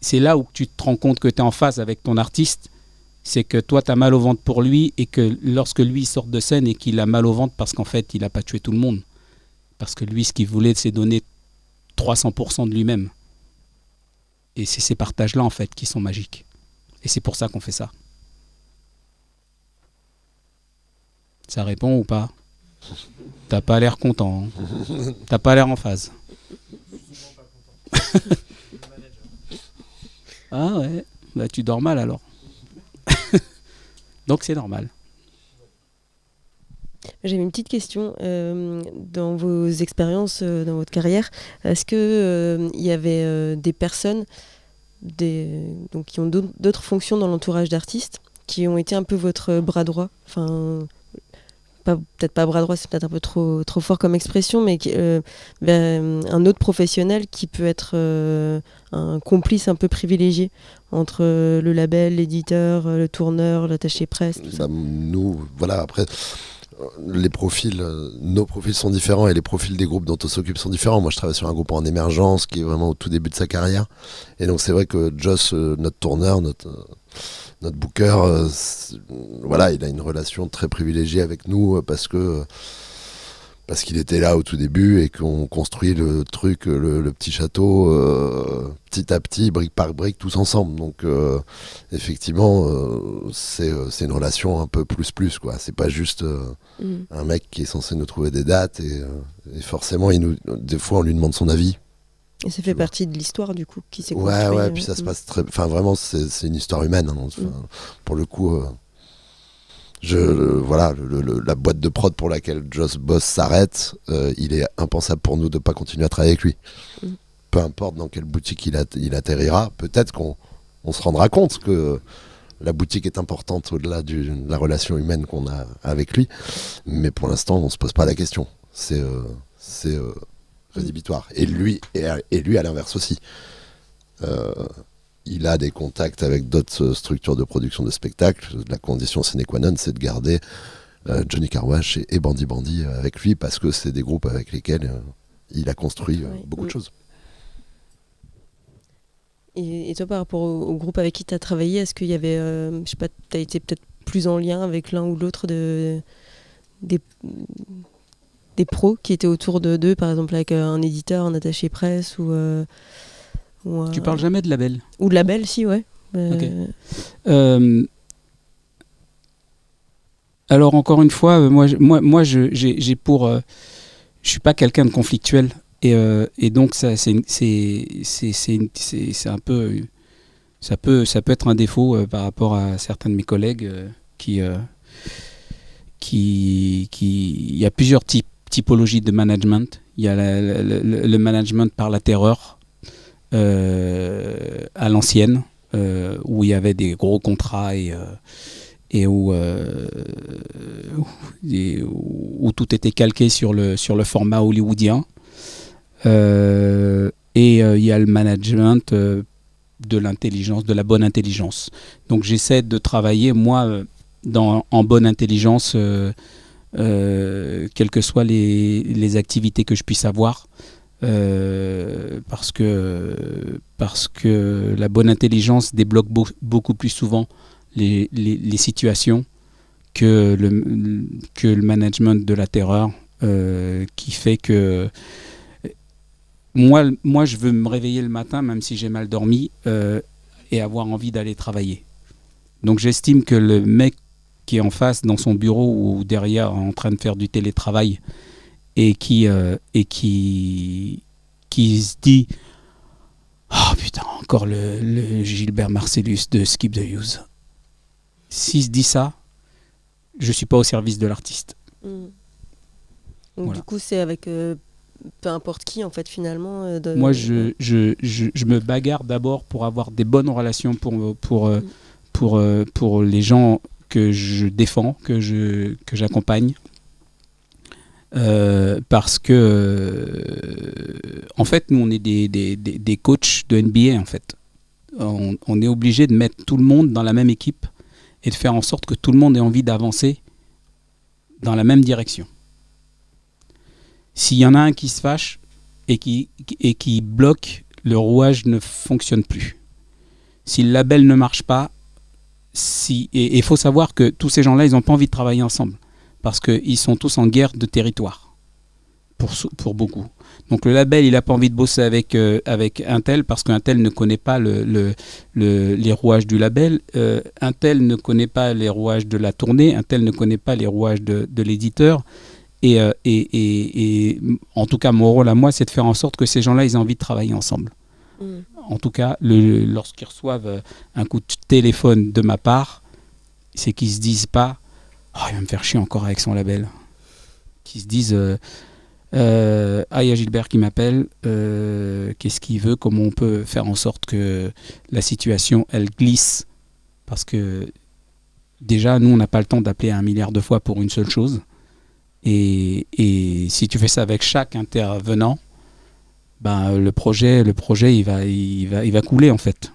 c'est là où tu te rends compte que tu es en phase avec ton artiste. C'est que toi, tu as mal au ventre pour lui, et que lorsque lui sort de scène et qu'il a mal au ventre parce qu'en fait, il n'a pas tué tout le monde. Parce que lui, ce qu'il voulait, c'est donner 300% de lui-même. Et c'est ces partages-là, en fait, qui sont magiques. Et c'est pour ça qu'on fait ça. Ça répond ou pas? T'as pas l'air content. Hein. T'as pas l'air en phase. Ah ouais, tu dors mal alors. Donc c'est normal. J'avais une petite question. Dans vos expériences, dans votre carrière, est-ce que il y avait des personnes donc, qui ont d'autres fonctions dans l'entourage d'artistes qui ont été un peu votre bras droit, enfin, peut-être pas bras droit, c'est peut-être un peu trop fort comme expression, mais un autre professionnel qui peut être un complice un peu privilégié entre le label, l'éditeur, le tourneur, l'attaché presse, tout ça. Nous, voilà, après, les profils, nos profils sont différents et les profils des groupes dont on s'occupe sont différents. Moi, je travaille sur un groupe en émergence qui est vraiment au tout début de sa carrière. Et donc, c'est vrai que Joss, notre tourneur, notre booker, voilà, il a une relation très privilégiée avec nous parce qu'il était là au tout début et qu'on construit le truc, le petit château, petit à petit, brique par brique, tous ensemble. Donc, effectivement, c'est une relation un peu plus, quoi. C'est pas juste un mec qui est censé nous trouver des dates et forcément, des fois, on lui demande son avis. Et ça fait partie de l'histoire, du coup, qui s'est Ouais, construit. puis ça se passe très... Enfin, vraiment, c'est une histoire humaine. Hein, pour le coup... voilà, la boîte de prod pour laquelle Joss Boss s'arrête, il est impensable pour nous de ne pas continuer à travailler avec lui. Peu importe dans quelle boutique il atterrira, peut-être qu'on se rendra compte que la boutique est importante au-delà de la relation humaine qu'on a avec lui, mais pour l'instant on ne se pose pas la question. C'est rédhibitoire. Et lui à l'inverse aussi. Il a des contacts avec d'autres structures de production de spectacles. La condition sine qua non, c'est de garder Johnny Carwash et Bandy Bandy avec lui parce que c'est des groupes avec lesquels il a construit beaucoup de choses. Et toi, par rapport au groupe avec qui tu as travaillé, est-ce qu'il y avait, je sais pas, tu as été peut-être plus en lien avec l'un ou l'autre des pros qui étaient autour d'eux, par exemple avec un éditeur, un attaché presse ou Tu parles jamais de label? Ou de label, si, ouais. Alors encore une fois, moi, j'ai pour, je suis pas quelqu'un de conflictuel et donc ça, c'est un peu, ça peut être un défaut par rapport à certains de mes collègues qui, il y a plusieurs typologies de management. Il y a le management par la terreur. À l'ancienne, où il y avait des gros contrats et où tout était calqué sur le format hollywoodien. Et il y a le management de l'intelligence, de la bonne intelligence. Donc j'essaie de travailler, moi, en bonne intelligence, quelles que soient les activités que je puisse avoir. Parce que la bonne intelligence débloque beaucoup plus souvent les situations que le management de la terreur, qui fait que moi je veux me réveiller le matin même si j'ai mal dormi et avoir envie d'aller travailler. Donc j'estime que le mec qui est en face dans son bureau ou derrière en train de faire du télétravail et qui se dit oh putain, encore le Gilbert Marcellus de Skip the Use. S'il se dit ça, je suis pas au service de l'artiste. Donc Voilà. du coup, c'est avec peu importe qui, en fait, finalement. Moi, je me bagarre d'abord pour avoir des bonnes relations pour les gens que je défends, que j'accompagne. Parce que en fait nous on est des coachs de NBA en fait. On est obligé de mettre tout le monde dans la même équipe et de faire en sorte que tout le monde ait envie d'avancer dans la même direction. S'il y en a un qui se fâche et qui bloque, le rouage ne fonctionne plus. Si le label ne marche pas, et il faut savoir que tous ces gens-là, ils n'ont pas envie de travailler ensemble. Parce qu'ils sont tous en guerre de territoire, pour beaucoup. Donc le label, il n'a pas envie de bosser avec un tel, parce qu'un tel ne connaît pas les rouages du label, un tel ne connaît pas les rouages de la tournée, un tel ne connaît pas les rouages de l'éditeur. Et en tout cas, mon rôle à moi, c'est de faire en sorte que ces gens-là, ils aient envie de travailler ensemble. En tout cas, lorsqu'ils reçoivent un coup de téléphone de ma part, c'est qu'ils ne se disent pas « Oh, il va me faire chier encore avec son label. qui se disent ah, il y a Gilbert qui m'appelle, qu'est-ce qu'il veut, comment on peut faire en sorte que la situation elle glisse, parce que déjà nous on n'a pas le temps d'appeler 1 milliard de fois pour une seule chose, et si tu fais ça avec chaque intervenant, ben le projet il va couler en fait.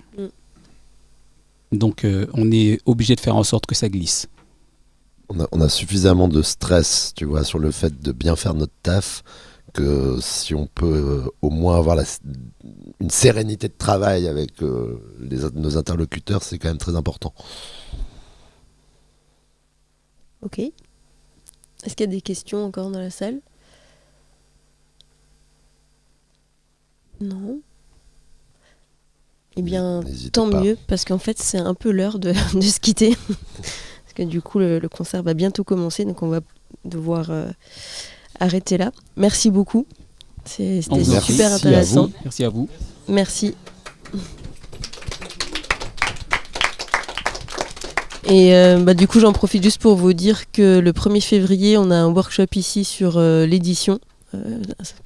Donc on est obligé de faire en sorte que ça glisse. On a suffisamment de stress, tu vois, sur le fait de bien faire notre taf, que si on peut au moins avoir une sérénité de travail avec nos interlocuteurs, c'est quand même très important. Ok. Est-ce qu'il y a des questions encore dans la salle? Non. Eh bien, N'hésitez tant pas. mieux, parce qu'en fait, c'est un peu l'heure de se quitter. Parce que du coup, le concert va bientôt commencer, donc on va devoir arrêter là. Merci beaucoup. C'était Merci super à intéressant. vous. Merci à vous. Merci. Et du coup, j'en profite juste pour vous dire que le 1er février, on a un workshop ici sur l'édition.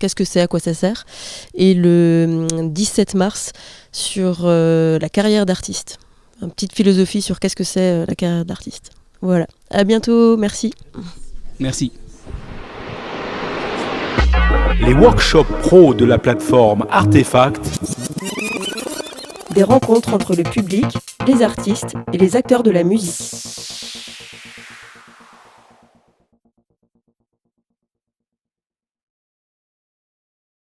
Qu'est-ce que c'est, à quoi ça sert. Et le 17 mars, sur la carrière d'artiste. Une petite philosophie sur qu'est-ce que c'est la carrière d'artiste. Voilà. À bientôt. Merci. Merci. Les workshops pro de la plateforme Artefact. Des rencontres entre le public, les artistes et les acteurs de la musique.